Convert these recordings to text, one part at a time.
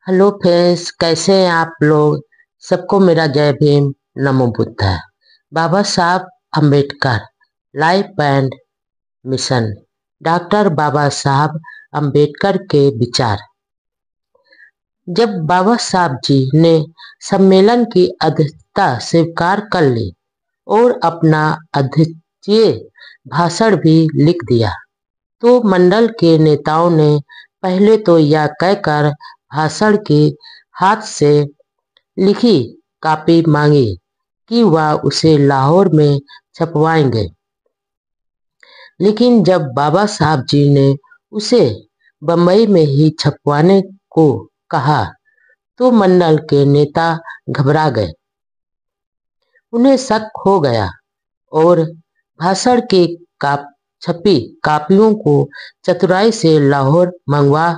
Hello friends, कैसे हैं आप लोग। सबको मेरा जय भीम, नमो Buddha. Baba Saheb Ambedkar life and mission. Doctor Baba Saheb Ambedkar के विचार। जब बाबा साहब जी ने सम्मेलन की अध्यक्षता स्वीकार कर ली और अपना अद्वितीय भाषण भी लिख दिया, तो मंडल के नेताओं ने पहले तो यह कहकर भाषण की हाथ से लिखी कॉपी मांगी कि वह उसे लाहौर में छपवाएंगे। लेकिन जब बाबा साहब जी ने उसे बंबई में ही छपवाने को कहा, तो मंडल के नेता घबरा गए। उन्हें शक हो गया और भाषण की छपी कापियों को चतुराई से लाहौर मंगवा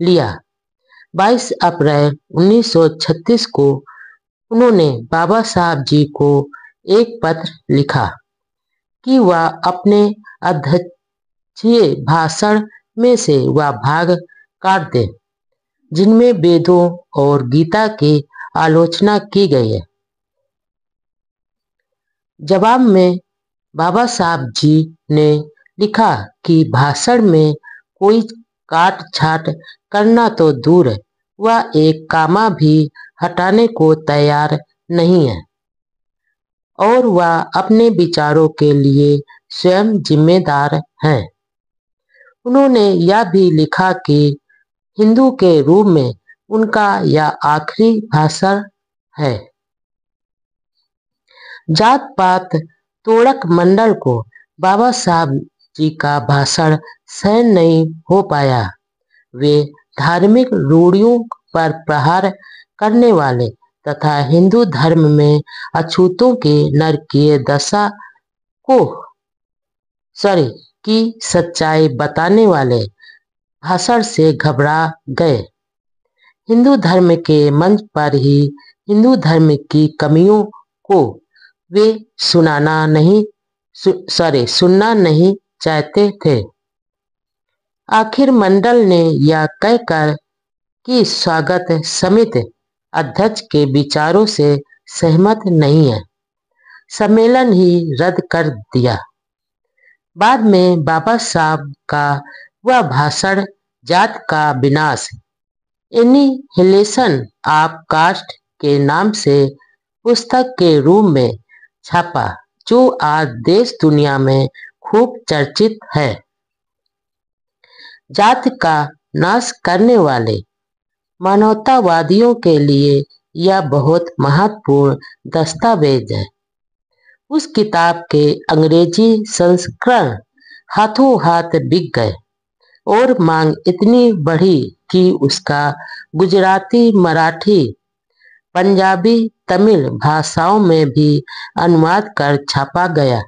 लिया। 22 अप्रैल 1936 को उन्होंने बाबा साहब जी को एक पत्र लिखा कि वह अपने अध्यक्षीय भाषण में से वह भाग काट दें जिनमें वेदों और गीता की आलोचना की गई है। जवाब में बाबा साहब जी ने लिखा कि भाषण में कोई काट छाट करना तो दूर है, वह एक कामा भी हटाने को तैयार नहीं है और वह अपने विचारों के लिए स्वयं जिम्मेदार हैं। उन्होंने यह भी लिखा कि हिंदू के रूप में उनका यह आखिरी भाषण है। जात पात तोड़क मंडल को बाबा साहब जी का भाषण सहन नहीं हो पाया। वे धार्मिक रूढ़ियों पर प्रहार करने वाले तथा हिंदू धर्म में अछूतों की नरकीय दशा को की सच्चाई बताने वाले भाषण से घबरा गए। हिंदू धर्म के मंच पर ही हिंदू धर्म की कमियों को वे सुनना नहीं चाहते थे। आखिर मंडल ने यह कहकर कि स्वागत समिति अध्यक्ष के विचारों से सहमत नहीं है, सम्मेलन ही रद्द कर दिया। बाद में बाबा साहब का वह भाषण जात का विनाश, एनिहिलेशन ऑफ कास्ट के नाम से पुस्तक के रूप में छपा, जो आज देश दुनिया में खूब चर्चित है। जात का नाश करने वाले मानवतावादियों के लिए यह बहुत महत्वपूर्ण दस्तावेज है। उस किताब के अंग्रेजी संस्करण हाथों हाथ बिक गए और मांग इतनी बढ़ी कि उसका गुजराती, मराठी, पंजाबी, तमिल भाषाओं में भी अनुवाद कर छापा गया।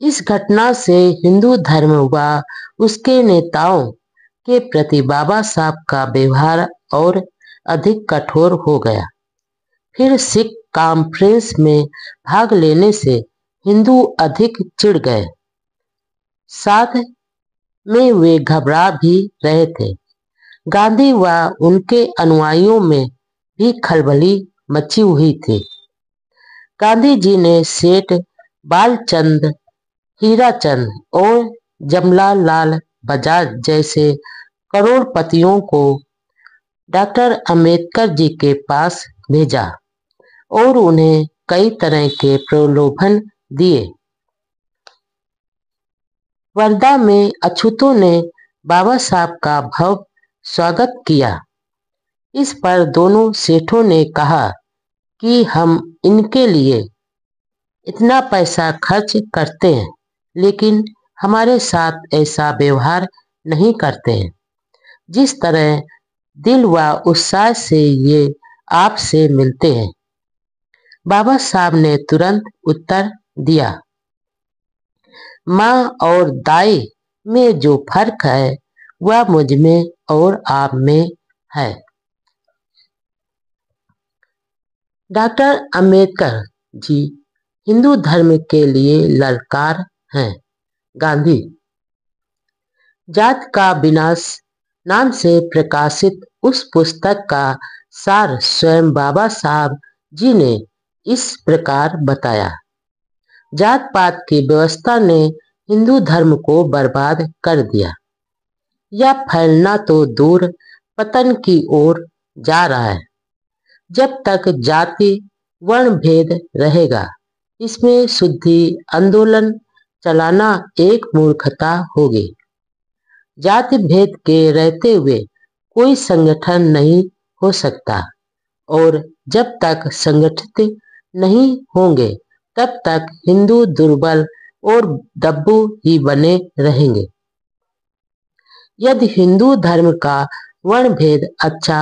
इस घटना से हिंदू धर्म व उसके नेताओं के प्रति बाबा साहब का व्यवहार और अधिक कठोर हो गया। फिर सिख कॉन्फ्रेंस में भाग लेने से हिंदू अधिक चिढ़ गए। साथ में वे घबरा भी रहे थे। गांधी व उनके अनुयायियों में भी खलबली मची हुई थी। गांधी जी ने सेठ बालचंद, हीराचंद और जमनालाल लाल बजाज जैसे करोड़पतियों को डॉक्टर अंबेडकर जी के पास भेजा और उन्हें कई तरह के प्रलोभन दिए। वर्धा में अछूतों ने बाबा साहब का भव्य स्वागत किया। इस पर दोनों सेठों ने कहा कि हम इनके लिए इतना पैसा खर्च करते हैं, लेकिन हमारे साथ ऐसा व्यवहार नहीं करते हैं जिस तरह दिल व उत्साह से ये आपसे मिलते हैं। बाबा साहब ने तुरंत उत्तर दिया, माँ और दाई में जो फर्क है वह मुझ में और आप में है। डॉक्टर अंबेडकर जी हिंदू धर्म के लिए ललकार हैं। गांधी, जात का विनाश नाम से प्रकाशित उस पुस्तक का सार स्वयं बाबा साहब जी ने इस प्रकार बताया। जात पात की व्यवस्था ने हिंदू धर्म को बर्बाद कर दिया। यह फैलना तो दूर पतन की ओर जा रहा है। जब तक जाति वर्ण भेद रहेगा, इसमें शुद्धि आंदोलन चलाना एक मूर्खता होगी। जाति भेद के रहते हुए कोई संगठन नहीं हो सकता, और जब तक संगठित नहीं होंगे तब तक हिंदू दुर्बल और दब्बू ही बने रहेंगे। यदि हिंदू धर्म का वर्ण भेद अच्छा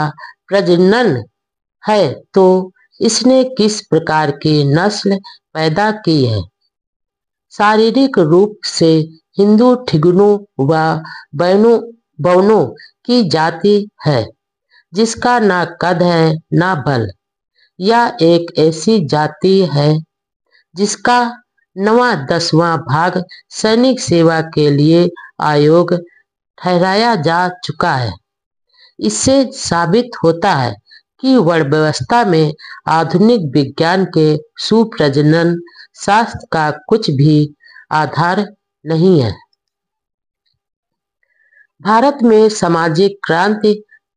प्रजनन है तो इसने किस प्रकार की नस्ल पैदा की है। शारीरिक रूप से हिंदू ठिगुनों व बौनों की जाति है, जिसका ना कद है ना बल। यह एक ऐसी जाति है जिसका 9वां-10वां भाग सैनिक सेवा के लिए आयोग ठहराया जा चुका है। इससे साबित होता है कि वर्ण व्यवस्था में आधुनिक विज्ञान के सुप्रजनन शास्त्र का कुछ भी आधार नहीं है। भारत में सामाजिक क्रांति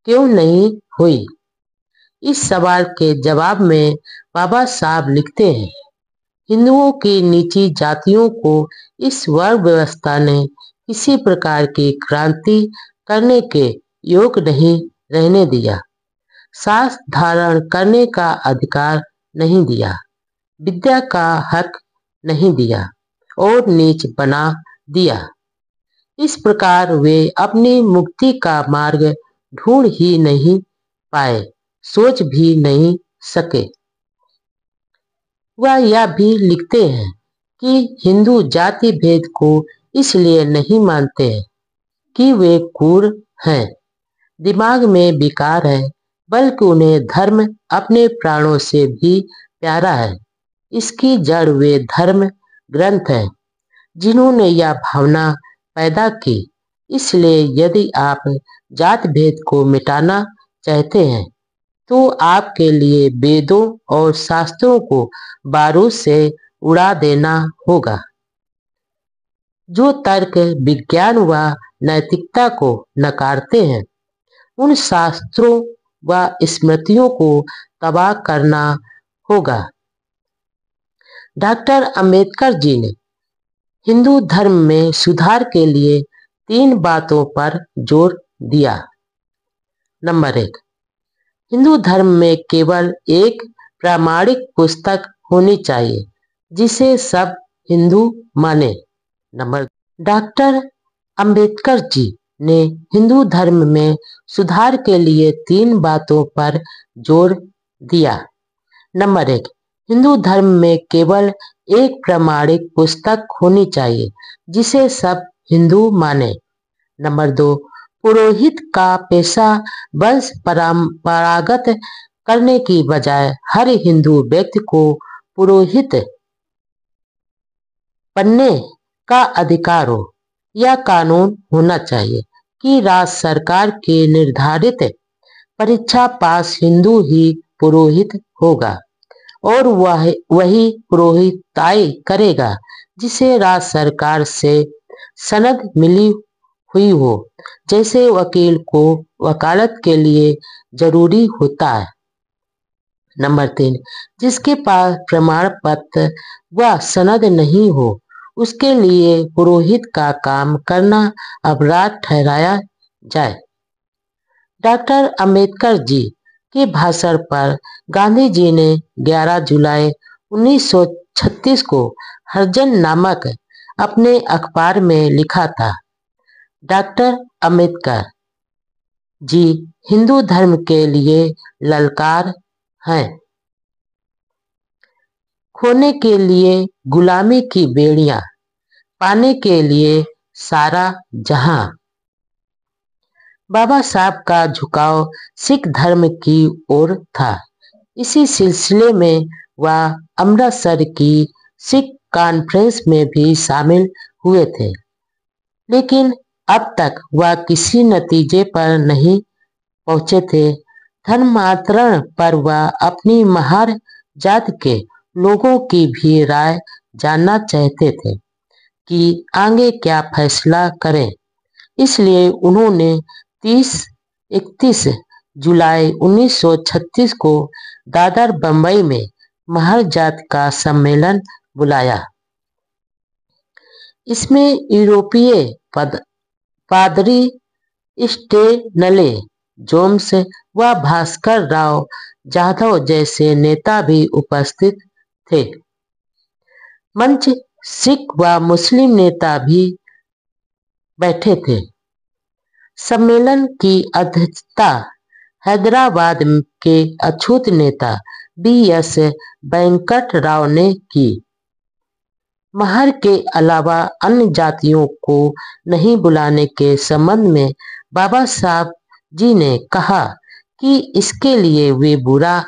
क्यों नहीं हुई? इस सवाल के जवाब में बाबा साहब लिखते हैं, हिंदुओं की नीची जातियों को इस वर्ण व्यवस्था ने किसी प्रकार की क्रांति करने के योग नहीं रहने दिया। शास्त्र धारण करने का अधिकार नहीं दिया, विद्या का हक नहीं दिया और नीच बना दिया। इस प्रकार वे अपनी मुक्ति का मार्ग ढूंढ ही नहीं पाए, सोच भी नहीं सके। वह यह भी लिखते हैं कि हिंदू जाति भेद को इसलिए नहीं मानते कि वे क्रूर हैं, दिमाग में विकार है, बल्कि उन्हें धर्म अपने प्राणों से भी प्यारा है। इसकी जड़ वे धर्म ग्रंथ हैं जिन्होंने यह भावना पैदा की। इसलिए यदि आप जात भेद को मिटाना चाहते हैं तो आपके लिए वेदों और शास्त्रों को बारूद से उड़ा देना होगा। जो तर्क विज्ञान व नैतिकता को नकारते हैं, उन शास्त्रों व स्मृतियों को तबाह करना होगा। डॉक्टर अंबेडकर जी ने हिंदू धर्म में सुधार के लिए 3 बातों पर जोर दिया। नंबर 1, हिंदू धर्म में केवल एक प्रामाणिक पुस्तक होनी चाहिए जिसे सब हिंदू माने। नंबर, डॉक्टर अंबेडकर जी ने हिंदू धर्म में सुधार के लिए 3 बातों पर जोर दिया। नंबर 1, हिंदू धर्म में केवल एक प्रामाणिक पुस्तक होनी चाहिए जिसे सब हिंदू माने। नंबर 2, पुरोहित का पेशा वंश परंपरागत करने की बजाय हर हिंदू व्यक्ति को पुरोहित बनने का अधिकार हो। यह कानून होना चाहिए कि राज्य सरकार के निर्धारित परीक्षा पास हिंदू ही पुरोहित होगा और वही पुरोहिताई करेगा जिसे राज्य सरकार से सनद मिली हुई हो, जैसे वकील को वकालत के लिए जरूरी होता है। नंबर 3, जिसके पास प्रमाण पत्र व सनद नहीं हो उसके लिए पुरोहित का काम करना अपराध ठहराया जाए। डॉक्टर अंबेडकर जी के भाषण पर गांधी जी ने 11 जुलाई 1936 को हरिजन नामक अपने अखबार में लिखा था, डॉक्टर अंबेडकर जी हिंदू धर्म के लिए ललकार हैं। खोने के लिए गुलामी की बेड़ियां, पाने के लिए सारा जहां। बाबा साहब का झुकाव सिख धर्म की ओर था। इसी सिलसिले में वह अमृतसर की सिख कॉन्फ्रेंस में भी शामिल हुए थे। लेकिन अब तक वह किसी नतीजे पर नहीं पहुंचे थे। धर्मांतरण पर वह अपनी महार जात के लोगों की भी राय जानना चाहते थे कि आगे क्या फैसला करें। इसलिए उन्होंने 31 जुलाई 1936 को दादर बंबई में महार जात का सम्मेलन बुलाया। इसमें यूरोपीय पादरी स्टेनले जोन्स व भास्कर राव जाधव जैसे नेता भी उपस्थित थे। मंच सिख व मुस्लिम नेता भी बैठे थे। सम्मेलन की अध्यक्षता हैदराबाद के अछूत नेता B.S. वेंकट राव ने की। महार के अलावा अन्य जातियों को नहीं बुलाने के संबंध में बाबा साहब जी ने कहा कि इसके लिए वे बुरा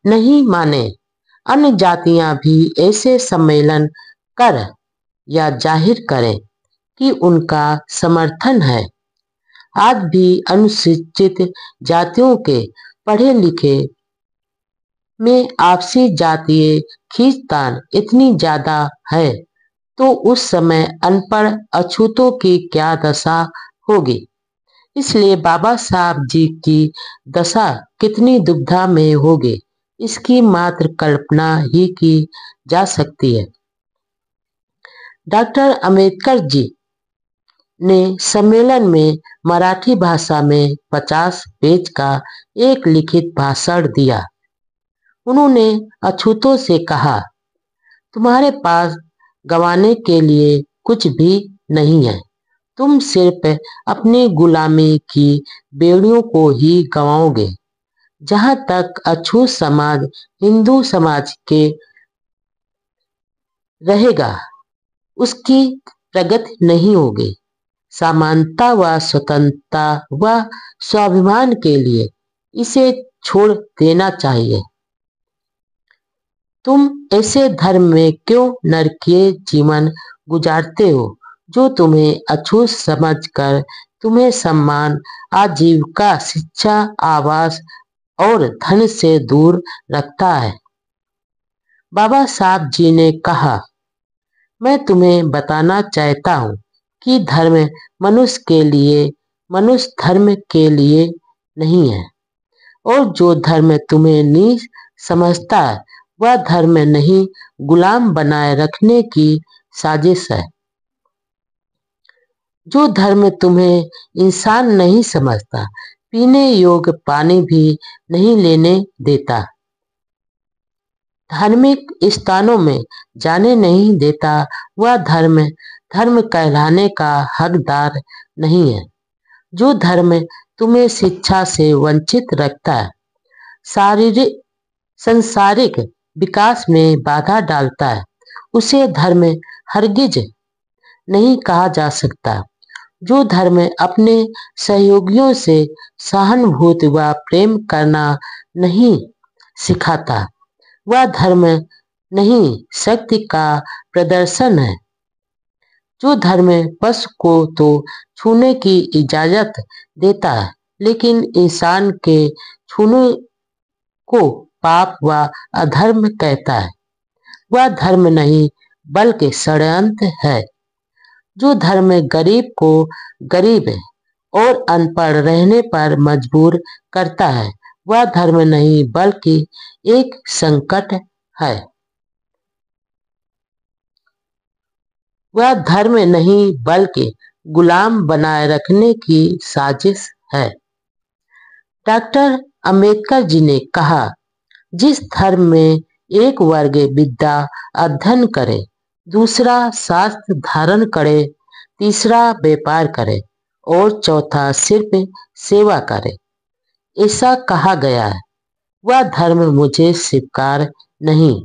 नहीं माने। अन्य जातियां भी ऐसे सम्मेलन कर या जाहिर करें कि उनका समर्थन है। आज भी अनुसूचित जातियों के पढ़े लिखे में आपसी जातीय खींचतान इतनी ज्यादा है तो उस समय अनपढ़ अछूतों की क्या दशा होगी। इसलिए बाबा साहब जी की दशा कितनी दुविधा में होगी, इसकी मात्र कल्पना ही की जा सकती है। डॉक्टर अंबेडकर जी ने सम्मेलन में मराठी भाषा में 50 पेज का एक लिखित भाषण दिया। उन्होंने अछूतों से कहा, तुम्हारे पास गंवाने के लिए कुछ भी नहीं है। तुम सिर्फ अपनी गुलामी की बेड़ियों को ही गंवाओगे। जहां तक अछूत समाज हिंदू समाज के रहेगा, उसकी प्रगति नहीं होगी। समानता व स्वतंत्रता व स्वाभिमान के लिए इसे छोड़ देना चाहिए। तुम ऐसे धर्म में क्यों नरकीय जीवन गुजारते हो जो तुम्हें अछूत समझकर तुम्हें सम्मान, आजीविका, शिक्षा, आवास और धन से दूर रखता है। बाबा साहब जी ने कहा, मैं तुम्हें बताना चाहता हूँ कि धर्म मनुष्य के लिए, मनुष्य धर्म के लिए नहीं है। और जो धर्म तुम्हें नीच समझता है वह धर्म नहीं, गुलाम बनाए रखने की साजिश है। जो धर्म तुम्हें इंसान नहीं समझता, पीने योग्य पानी भी नहीं लेने देता, धार्मिक स्थानों में जाने नहीं देता, वह धर्म धर्म कहलाने का हकदार नहीं है। जो धर्म तुम्हें शिक्षा से वंचित रखता है, शारीरिक संसारिक विकास में बाधा डालता है, उसे धर्म हरगिज नहीं कहा जा सकता। जो धर्म अपने सहयोगियों से सहानुभूति व प्रेम करना नहीं सिखाता, वह धर्म नहीं, शक्ति का प्रदर्शन है। जो धर्म पशु को तो छूने की इजाजत देता है, लेकिन इंसान के छूने को पाप व अधर्म कहता है, वह धर्म नहीं बल्कि षड्यंत्र है। जो धर्म गरीब को गरीब और अनपढ़ रहने पर मजबूर करता है, वह धर्म नहीं बल्कि एक संकट है। वह धर्म नहीं बल्कि गुलाम बनाए रखने की साजिश है। डॉक्टर अंबेडकर जी ने कहा, जिस धर्म में एक वर्ग विद्या अध्ययन करे, दूसरा शास्त्र धारण करे, तीसरा व्यापार करे और चौथा सिर्फ सेवा करे, ऐसा कहा गया है, वह धर्म मुझे स्वीकार नहीं।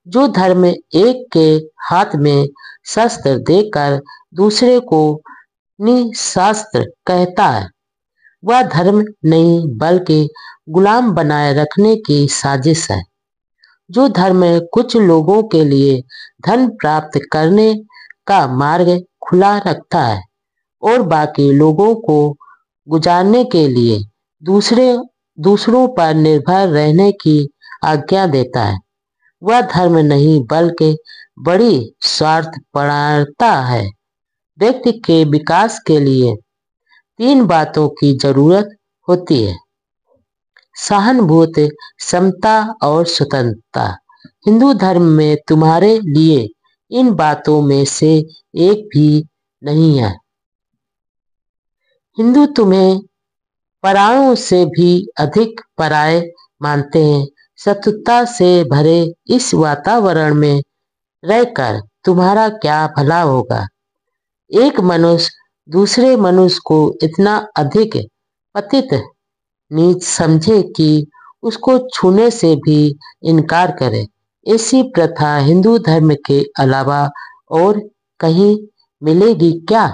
जो धर्म एक के हाथ में शस्त्र देकर दूसरे को निशस्त्र कहता है, वह धर्म नहीं बल्कि गुलाम बनाए रखने की साजिश है। जो धर्म कुछ लोगों के लिए धन प्राप्त करने का मार्ग खुला रखता है और बाकी लोगों को गुजारने के लिए दूसरों पर निर्भर रहने की आज्ञा देता है, वह धर्म नहीं बल्कि बड़ी स्वार्थपरता है। व्यक्ति के विकास के लिए 3 बातों की जरूरत होती है: सहानुभूति, समता और स्वतंत्रता। हिंदू धर्म में तुम्हारे लिए इन बातों में से एक भी नहीं है। हिंदू तुम्हें परायों से भी अधिक पराये मानते हैं। शत्रुता से भरे इस वातावरण में रहकर तुम्हारा क्या भला होगा? एक मनुष्य दूसरे मनुष्य को इतना अधिक पतित नीच समझे कि उसको छूने से भी इनकार करे। ऐसी प्रथा हिंदू धर्म के अलावा और कहीं मिलेगी क्या?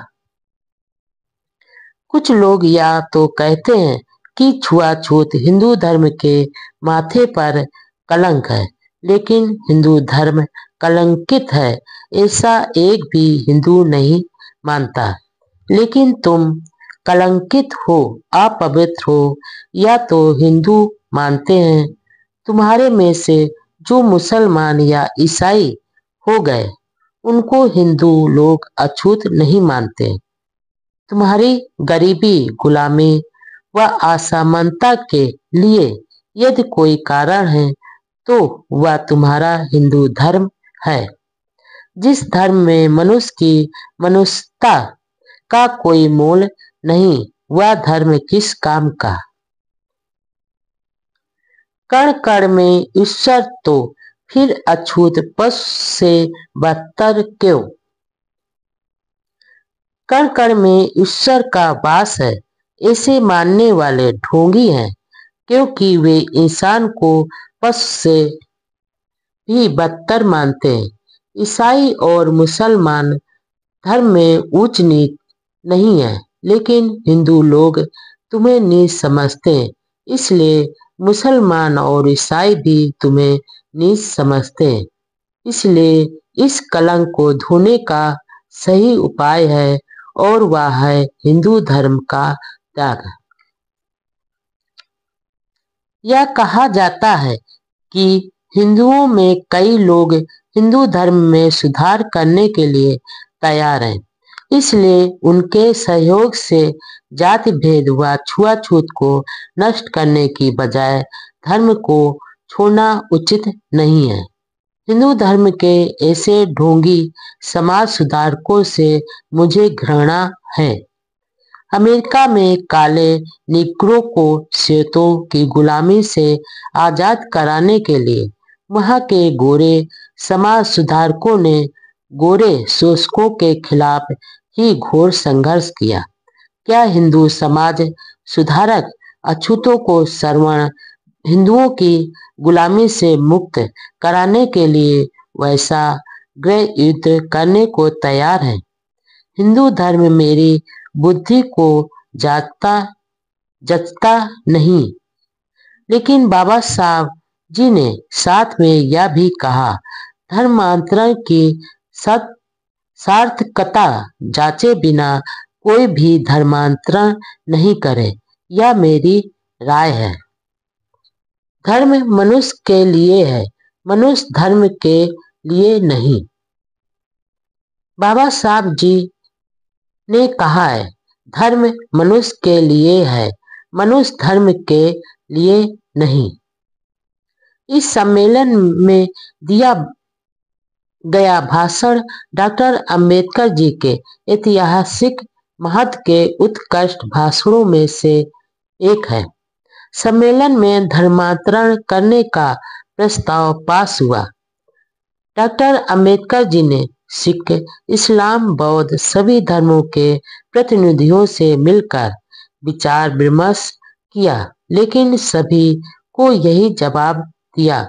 कुछ लोग या तो कहते हैं कि छुआछूत हिंदू धर्म के माथे पर कलंक है, लेकिन हिंदू धर्म कलंकित है ऐसा एक भी हिंदू नहीं मानता। लेकिन तुम कलंकित हो, अपवित्र हो, या तो हिंदू मानते हैं। तुम्हारे में से जो मुसलमान या ईसाई हो गए, उनको हिंदू लोग अछूत नहीं मानते। तुम्हारी गरीबी, गुलामी व असमानता के लिए यदि कोई कारण है, तो वह तुम्हारा हिंदू धर्म है। जिस धर्म में मनुष्य की मनुष्यता का कोई मोल नहीं, वह धर्म किस काम का? कण कण में ईश्वर तो फिर अछूत पशु से बदतर क्यों? कण कण में ईश्वर का वास है ऐसे मानने वाले ढोंगी हैं, क्योंकि वे इंसान को पशु से भी बदतर मानते हैं। ईसाई और मुसलमान धर्म में ऊंच नीच नहीं है, लेकिन हिंदू लोग तुम्हें नीच समझते हैं, इसलिए मुसलमान और ईसाई भी तुम्हें नीच समझते हैं। इसलिए इस कलंक को धोने का सही उपाय है, और वह है हिंदू धर्म का त्याग। यह कहा जाता है कि हिंदुओं में कई लोग हिंदू धर्म में सुधार करने के लिए तैयार हैं, इसलिए उनके सहयोग से जाति भेद व छुआछूत को नष्ट करने की बजाय धर्म को छोड़ना उचित नहीं है। हिंदू धर्म के ऐसे ढोंगी समाज सुधारकों से मुझे घृणा है। अमेरिका में काले निग्रो को श्वेतों की गुलामी से आजाद कराने के लिए वहां के गोरे समाज सुधारकों ने गोरे शोषकों के खिलाफ ही घोर संघर्ष किया। क्या हिंदू समाज सुधारक अछूतों को श्रवण हिंदुओं की गुलामी से मुक्त कराने के लिए वैसा गृह युद्ध करने को तैयार है? हिंदू धर्म मेरी बुद्धि को जचता नहीं। लेकिन बाबा साहब जी ने साथ में यह भी कहा, धर्मांतरण की सार्थकता जांचे बिना कोई भी धर्मांतरण नहीं करे। यह मेरी राय है। धर्म मनुष्य के लिए है, मनुष्य धर्म के लिए नहीं। बाबा साहब जी ने कहा है, धर्म मनुष्य के लिए है, मनुष्य धर्म के लिए नहीं। इस सम्मेलन में दिया गया भाषण डॉक्टर अंबेडकर जी के ऐतिहासिक महत्व के उत्कृष्ट भाषणों में से एक है। सम्मेलन में धर्मांतरण करने का प्रस्ताव पास हुआ। डॉक्टर अंबेडकर जी ने सिख, इस्लाम, बौद्ध सभी धर्मों के प्रतिनिधियों से मिलकर विचार विमर्श किया, लेकिन सभी को यही जवाब दिया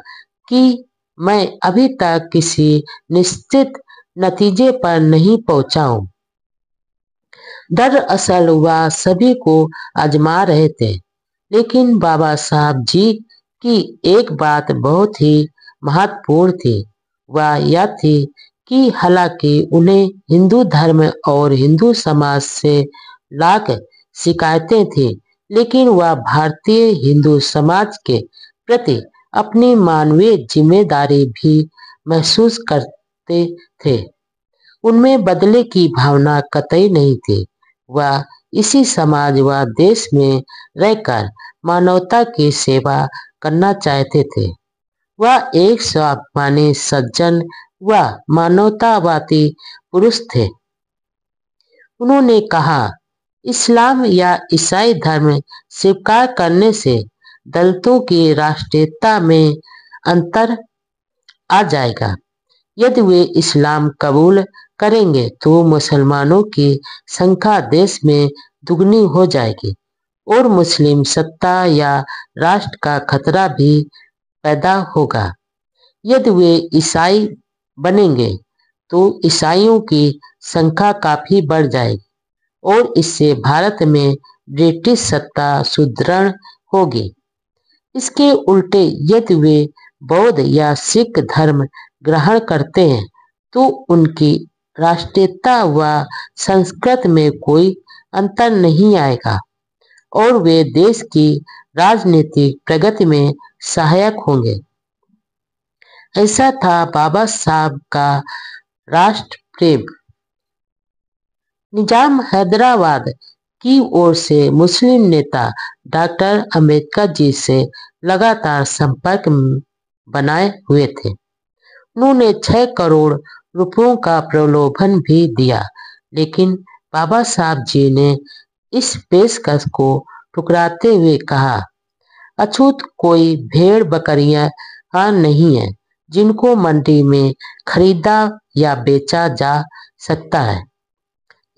कि मैं अभी तक किसी निश्चित नतीजे पर नहीं पहुंचा हूं। दरअसल वह सभी को आजमा रहे थे, लेकिन बाबा साहब जी की एक बात बहुत ही महत्वपूर्ण थी वह यह थी कि हालांकि उन्हें हिंदू धर्म और हिंदू समाज से लाख शिकायतें थी, लेकिन वह भारतीय हिंदू समाज के प्रति अपनी मानवीय जिम्मेदारी भी महसूस करते थे। उनमें बदले की भावना कतई नहीं थी। वह इसी समाज व देश में रहकर मानवता की सेवा करना चाहते थे। वह एक स्वाभिमानी सज्जन व मानवतावादी पुरुष थे। उन्होंने कहा, इस्लाम या ईसाई धर्म स्वीकार करने से दलितों की राष्ट्रीयता में अंतर आ जाएगा। यदि वे इस्लाम कबूल करेंगे तो मुसलमानों की संख्या देश में दुगनी हो जाएगी और मुस्लिम सत्ता या राष्ट्र का खतरा भी पैदा होगा। यदि वे ईसाई बनेंगे तो ईसाइयों की संख्या काफी बढ़ जाएगी और इससे भारत में ब्रिटिश सत्ता सुदृढ़ होगी। इसके उल्टे यदि वे बौद्ध या सिख धर्म ग्रहण करते हैं तो उनकी राष्ट्रीयता व संस्कृति में कोई अंतर नहीं आएगा और वे देश की राजनीतिक प्रगति में सहायक होंगे। ऐसा था बाबा साहब का राष्ट्र प्रेम। निजाम हैदराबाद की ओर से मुस्लिम नेता डॉक्टर अंबेडकर जी से लगातार संपर्क बनाए हुए थे। उन्होंने 6 करोड़ रुपयों का प्रलोभन भी दिया, लेकिन बाबा साहब जी ने इस पेशकश को ठुकराते हुए कहा, अछूत कोई भेड़ बकरियां नहीं है जिनको मंडी में खरीदा या बेचा जा सकता है।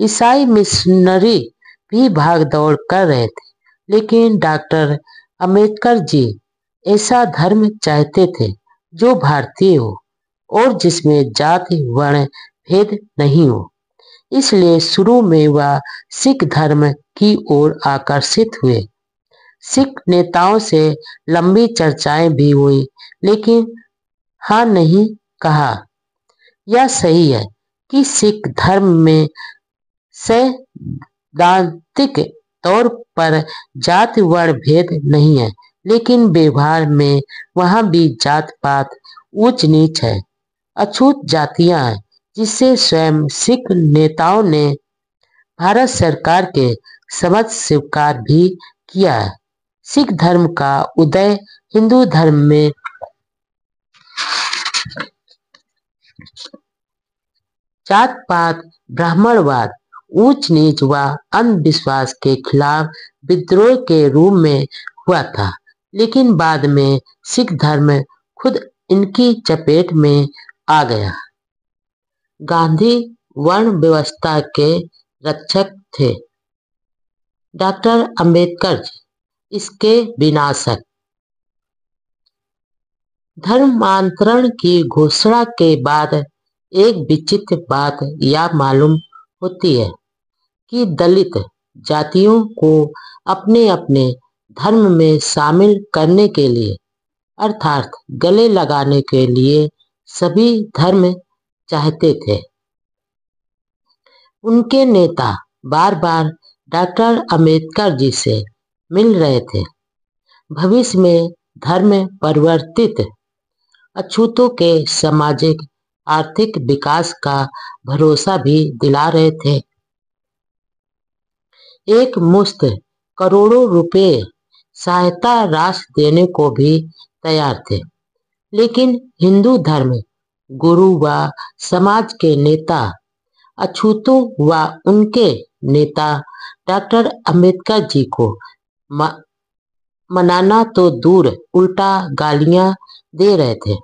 ईसाई मिशनरी भी भाग दौड़ कर रहे थे, लेकिन डॉक्टर अंबेडकर जी ऐसा धर्म चाहते थे जो भारतीय हो और जिसमें जाति वर्ण भेद नहीं हो। इसलिए शुरू में वह सिख धर्म की ओर आकर्षित हुए। सिख नेताओं से लंबी चर्चाएं भी हुई, लेकिन हाँ नहीं कहा। यह सही है कि सिख धर्म में सैद्धांतिक तौर पर जाति वर्ण भेद नहीं है, लेकिन व्यवहार में वहां भी जात पात ऊंच नीच है, अछूत जातियां हैं, जिसे स्वयं सिख नेताओं ने भारत सरकार के समक्ष स्वीकार भी किया है। सिख धर्म का उदय हिंदू धर्म में जात पात, ब्राह्मणवाद, ऊंच नीच व अंधविश्वास के खिलाफ विद्रोह के रूप में हुआ था, लेकिन बाद में सिख धर्म खुद इनकी चपेट में आ गया। गांधी वर्ण व्यवस्था के रक्षक थे, डॉक्टर अंबेडकर इसके विनाशक। धर्मांतरण की घोषणा के बाद एक विचित्र बात यह मालूम होती है कि दलित जातियों को अपने अपने धर्म में शामिल करने के लिए अर्थात गले लगाने के लिए सभी धर्म चाहते थे। उनके नेता बार बार डॉक्टर अंबेडकर जी से मिल रहे थे, भविष्य में धर्म परिवर्तित अछूतों के सामाजिक आर्थिक विकास का भरोसा भी दिला रहे थे। एक मुश्त करोड़ों रुपए सहायता राशि देने को भी तैयार थे, लेकिन हिंदू धर्म गुरु व समाज के नेता अछूतों व उनके नेता डॉक्टर अंबेडकर जी को मनाना तो दूर उल्टा गालियां दे रहे थे।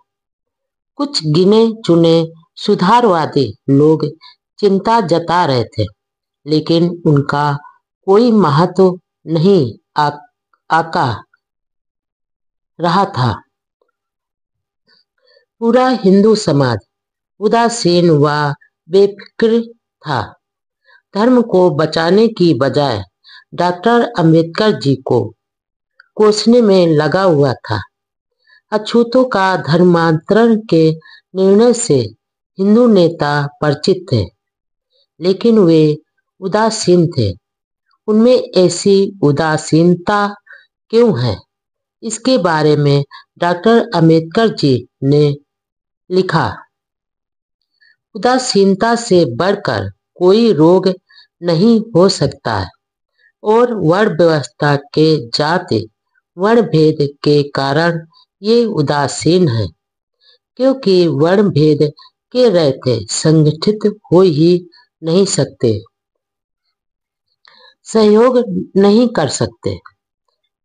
कुछ गिने चुने सुधारवादी लोग चिंता जता रहे थे, लेकिन उनका कोई महत्व नहीं आका रहा था। पूरा हिंदू समाज उदासीन व बेफिक्र था। धर्म को बचाने की बजाय डॉक्टर अंबेडकर जी को कोसने में लगा हुआ था। अछूतों का धर्मांतरण के निर्णय से हिंदू नेता परिचित थे, लेकिन वे उदासीन थे। उनमें ऐसी उदासीनता क्यों है, इसके बारे में डॉक्टर अंबेडकर जी ने लिखा, उदासीनता से बढ़कर कोई रोग नहीं हो सकता है और वर्ण व्यवस्था के जाति वर्ण भेद के कारण ये उदासीन है, क्योंकि वर्ण भेद के रहते संगठित हो ही नहीं सकते, सहयोग नहीं कर सकते।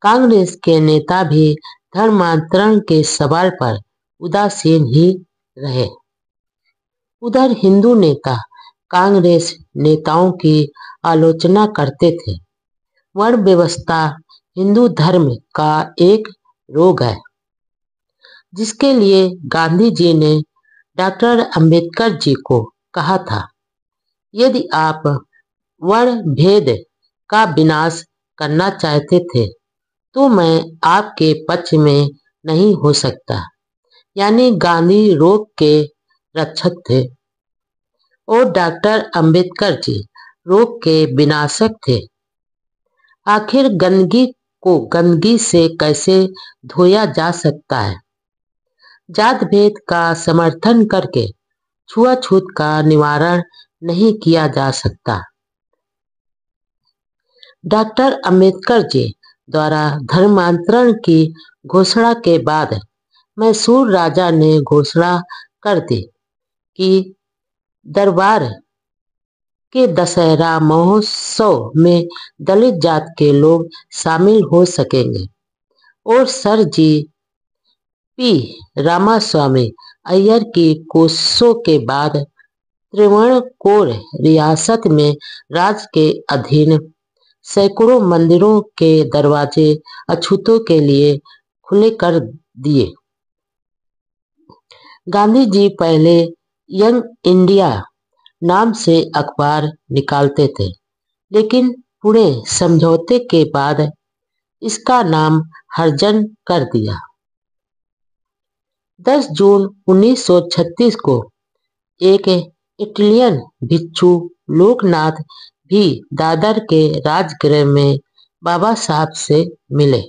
कांग्रेस के नेता भी धर्मांतरण के सवाल पर उदासीन ही रहे। उधर हिंदू नेता कांग्रेस नेताओं की आलोचना करते थे। वर्ण व्यवस्था हिंदू धर्म का एक रोग है, जिसके लिए गांधी जी ने डॉक्टर अंबेडकर जी को कहा था, यदि आप वर्ण भेद का विनाश करना चाहते थे तो मैं आपके पक्ष में नहीं हो सकता। यानी गांधी रोग के रक्षक थे और डॉक्टर अंबेडकर जी रोग के विनाशक थे। आखिर गंदगी को गंदगी से कैसे धोया जा सकता है? जात भेद का समर्थन करके छुआछूत का निवारण नहीं किया जा सकता। डॉक्टर अंबेडकर जी द्वारा धर्मांतरण की घोषणा के बाद मैसूर राजा ने घोषणा कर दी कि दरबार के दशहरा महोत्सव में दलित जात के लोग शामिल हो सकेंगे और sir G P Ramaswami Iyer की कोशिशों के बाद त्रिवणकोर रियासत में राज के अधीन सैकड़ों मंदिरों के दरवाजे अछूतों के लिए खुले कर दिए। गांधी जी पहले यंग इंडिया नाम से अखबार निकालते थे, लेकिन पुणे समझौते के बाद इसका नाम हरिजन कर दिया। 10 जून 1936 को एक इटालियन भिक्षु लोकनाथ भी दादर के राजगृह में बाबा साहब से मिले।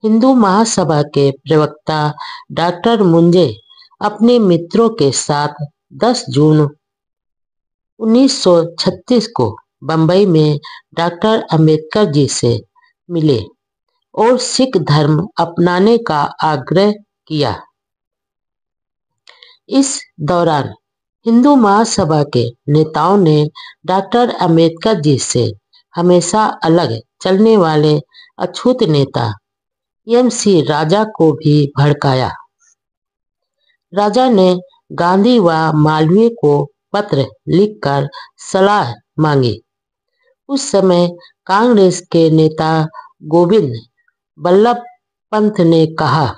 हिंदू महासभा के प्रवक्ता डॉक्टर मुंजे अपने मित्रों के साथ 10 जून 1936 को बंबई में डॉक्टर अंबेडकर जी से मिले और सिख धर्म अपनाने का आग्रह किया। इस दौरान हिंदू महासभा के नेताओं ने डॉक्टर अंबेडकर जी से हमेशा अलग चलने वाले अछूत नेता एम.सी. राजा को भी भड़काया। राजा ने गांधी व मालवीय को पत्र लिखकर सलाह मांगी। उस समय कांग्रेस के नेता गोविंद बल्लभ पंत ने कहा,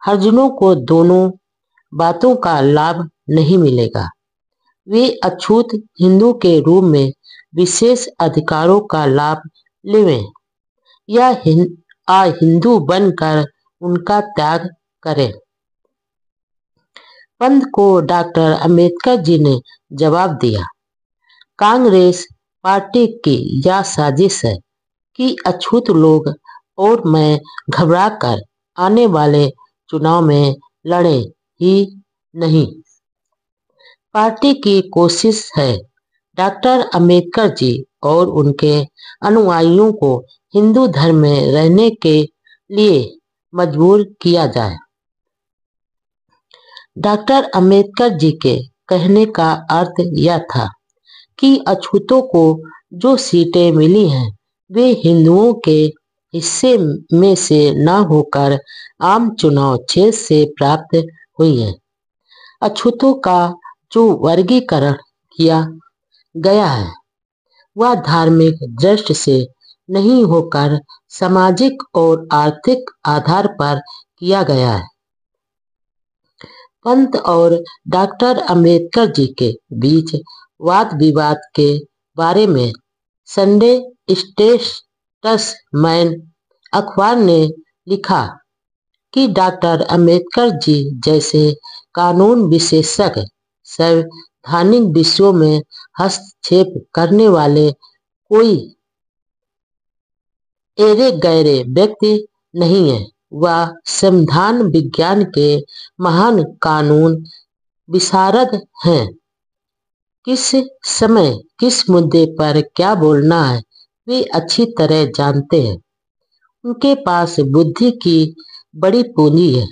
हरिजनों को दोनों बातों का लाभ नहीं मिलेगा। वे अछूत हिंदू के रूप में विशेष अधिकारों का लाभ लेवें या हिंदू बनकर उनका त्याग करें। पंत को डॉक्टर अंबेडकर जी ने जवाब दिया, कांग्रेस पार्टी की यह साजिश है कि अछूत लोग और मैं घबराकर आने वाले चुनाव में लड़े ही नहीं। पार्टी की कोशिश है डॉक्टर अंबेडकर जी और उनके अनुयायियों को हिंदू धर्म में रहने के लिए मजबूर किया जाए। डॉक्टर अंबेडकर जी के कहने का अर्थ यह था कि अछूतों को जो सीटें मिली हैं वे हिंदुओं के हिस्से में से न होकर आम चुनाव क्षेत्र से प्राप्त हुई हैं। अछूतों का जो वर्गीकरण किया गया है वह धार्मिक दृष्टि से नहीं होकर सामाजिक और आर्थिक आधार पर किया गया है। पंत और डॉक्टर अंबेडकर जी के बीच वाद विवाद के बारे में संडे स्टेट्समैन अखबार ने लिखा, कि डॉक्टर अंबेडकर जी जैसे कानून विशेषज्ञ संवैधानिक विषयों में हस्तक्षेप करने वाले कोई एरे गैरे व्यक्ति नहीं है। वह संविधान विज्ञान के महान कानून विशारद हैं। किस समय किस मुद्दे पर क्या बोलना है वे अच्छी तरह जानते हैं। उनके पास बुद्धि की बड़ी पूंजी है,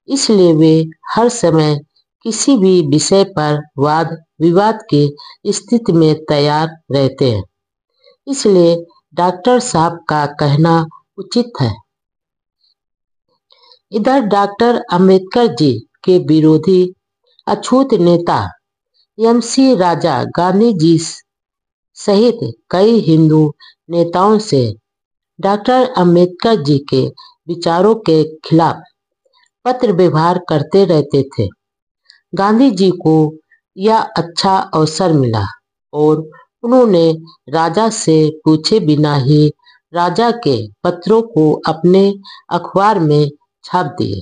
इसलिए वे हर समय किसी भी विषय पर वाद विवाद की स्थिति में तैयार रहते हैं। इसलिए डॉक्टर साहब का कहना उचित है। इधर डॉक्टर अंबेडकर जी के विरोधी अछूत नेता एम.सी. राजा गांधी जी सहित कई हिंदू नेताओं से डॉक्टर अंबेडकर जी के विचारों के खिलाफ पत्र व्यवहार करते रहते थे। गांधी जी को यह अच्छा अवसर मिला और उन्होंने राजा से पूछे बिना ही राजा के पत्रों को अपने अखबार में छाप दिए।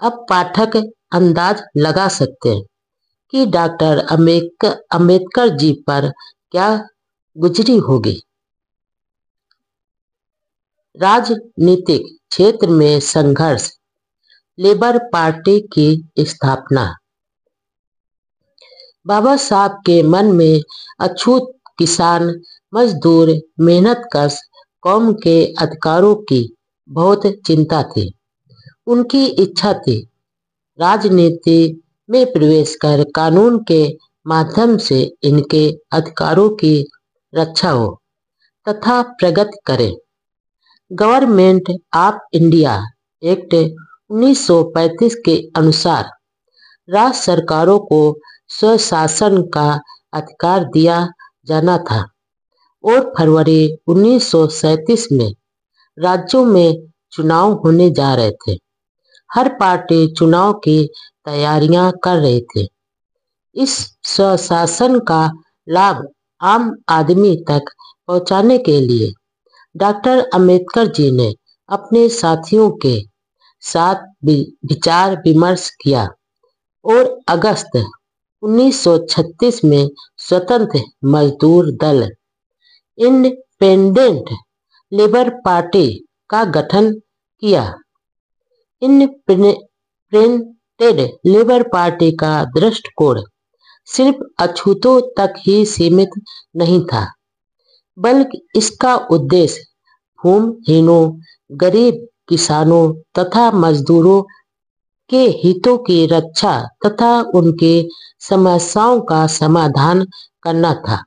अब पाठक अंदाज लगा सकते हैं कि डॉक्टर अंबेडकर जी पर क्या गुजरी होगी। राजनीतिक क्षेत्र में संघर्ष, लेबर पार्टी की स्थापना। बाबा साहब के मन में अछूत किसान, मजदूर, मेहनतकश कौम के अधिकारों की बहुत चिंता थी। उनकी इच्छा थी राजनीति में प्रवेश कर कानून के माध्यम से इनके अधिकारों की रक्षा हो तथा प्रगति करे। गवर्नमेंट ऑफ इंडिया एक्ट 1935 के अनुसार राज्य सरकारों को स्वशासन का अधिकार दिया जाना था और फरवरी 1937 में राज्यों में चुनाव होने जा रहे थे। हर पार्टी चुनाव की तैयारियां कर रही थी। इस स्वशासन का लाभ आम आदमी तक पहुंचाने के लिए डॉक्टर अंबेडकर जी ने अपने साथियों के साथ विचार विमर्श किया और अगस्त 1936 में स्वतंत्र मजदूर दल इंडिपेंडेंट लेबर पार्टी का गठन किया। इंडिपेंडेंट लेबर पार्टी का दृष्टिकोण सिर्फ अछूतों तक ही सीमित नहीं था, बल्कि इसका उद्देश्य भूमिहीनों, गरीब किसानों तथा मजदूरों के हितों की रक्षा तथा उनकी समस्याओं का समाधान करना था।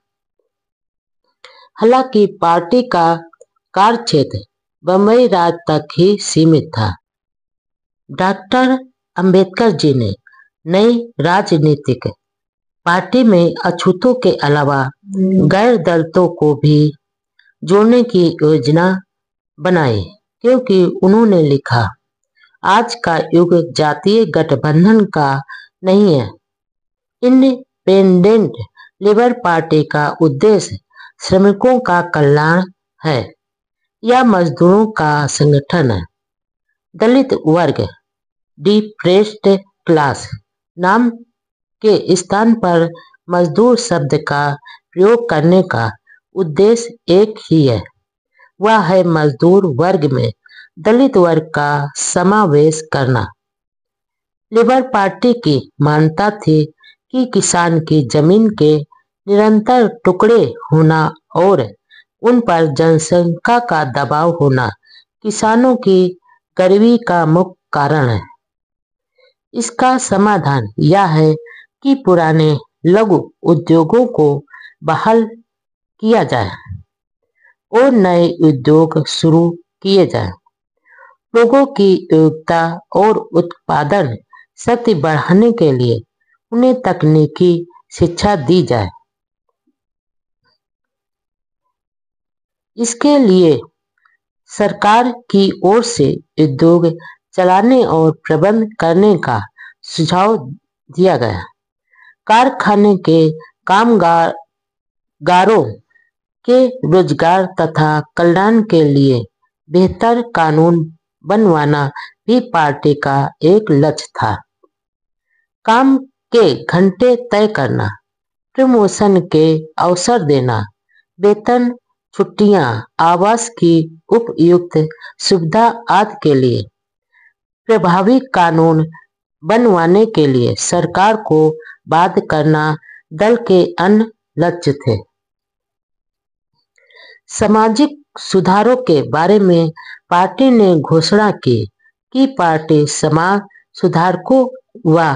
हालांकि पार्टी का कार्यक्षेत्र बंबई राज्य तक ही सीमित था। डॉक्टर अंबेडकर जी ने नई राजनीतिक पार्टी में अछूतों के अलावा गैर दलितों को भी जोड़ने की योजना बनाई, क्योंकि उन्होंने लिखा, आज का युग जातीय गठबंधन का नहीं है। इंडिपेंडेंट लेबर पार्टी का उद्देश्य श्रमिकों का कल्याण है या मजदूरों का संगठन है। दलित वर्ग डिप्रेस्ड क्लास नाम के स्थान पर मजदूर शब्द का प्रयोग करने का उद्देश्य एक ही है, वह है मजदूर वर्ग में दलित वर्ग का समावेश करना। लेबर पार्टी की मान्यता थी कि किसान की जमीन के निरंतर टुकड़े होना और उन पर जनसंख्या का दबाव होना किसानों की गरीबी का मुख्य कारण है। इसका समाधान यह है कि पुराने लघु उद्योगों को बहाल किया जाए और नए उद्योग शुरू किए जाएं। लोगों की योग्यता और उत्पादन शक्ति बढ़ाने के लिए उन्हें तकनीकी शिक्षा दी जाए। इसके लिए सरकार की ओर से उद्योग चलाने और प्रबंध करने का सुझाव दिया गया। कारखाने के कामगारों के रोजगार तथा कल्याण के लिए बेहतर कानून बनवाना भी पार्टी का एक लक्ष्य था। काम के घंटे तय करना, प्रमोशन के अवसर देना, वेतन, छुट्टियां, आवास की उपयुक्त सुविधा आदि के लिए प्रभावी कानून बनवाने के लिए सरकार को बाध्य करना दल के अन्य लक्ष्य थे। सामाजिक सुधारों के बारे में पार्टी ने घोषणा की कि पार्टी समाज सुधारकों व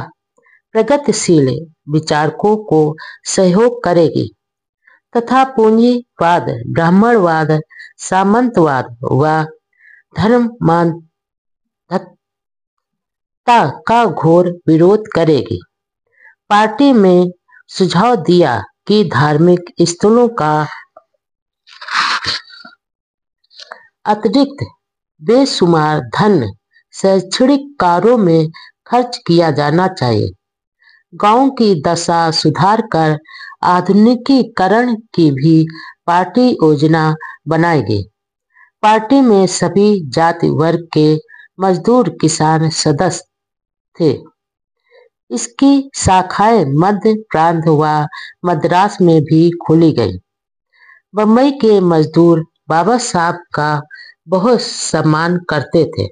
प्रगतिशील विचारकों को सहयोग करेगी तथा पूंजीवाद, ब्राह्मणवाद, सामंतवाद व धर्मांधता का घोर विरोध करेगी। पार्टी में सुझाव दिया कि धार्मिक स्थलों का अतिरिक्त बेशुमार धन शैक्षणिक कार्यों में खर्च किया जाना चाहिए। गांव की दशा सुधार कर आधुनिकीकरण की भी पार्टी योजना बनाएगी। पार्टी में सभी जाति वर्ग के मजदूर किसान सदस्य थे। इसकी शाखाएं मध्य प्रांत व मद्रास में भी खोली गई। बम्बई के मजदूर बाबा साहब का बहुत सम्मान करते थे।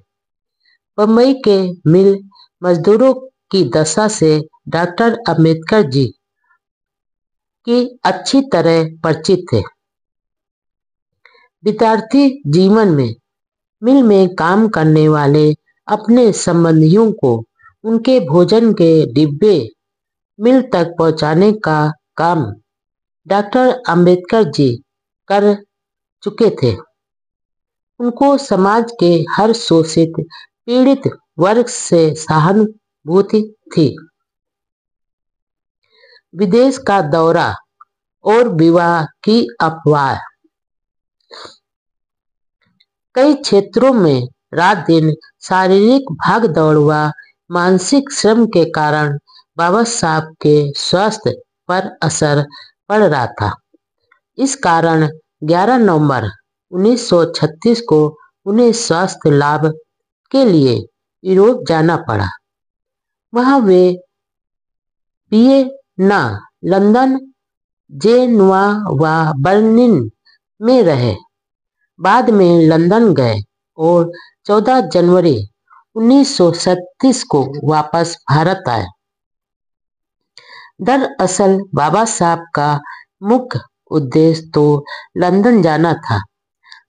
बम्बई के मिल मजदूरों की दशा से डॉक्टर अंबेडकर जी की अच्छी तरह परिचित थे। विद्यार्थी जीवन में मिल में काम करने वाले अपने संबंधियों को उनके भोजन के डिब्बे मिल तक पहुंचाने का काम डॉक्टर अंबेडकर जी कर चुके थे। उनको समाज के हर शोषित पीड़ित वर्ग से सहानुभूति थी। विदेश का दौरा और विवाह की अफवाह। कई क्षेत्रों में रात दिन शारीरिक भागदौड़ व मानसिक श्रम के कारण बाबा साहब के स्वास्थ्य पर असर पड़ रहा था। इस कारण 11 नवंबर 1936 को उन्हें स्वास्थ्य लाभ के लिए यूरोप जाना पड़ा। वहां वे वियना, लंदन, जेनुआ व बर्लिन में रहे। बाद में लंदन गए और 14 जनवरी 1937 को वापस भारत आए। दरअसल बाबा साहब का मुख्य उद्देश्य तो लंदन जाना था,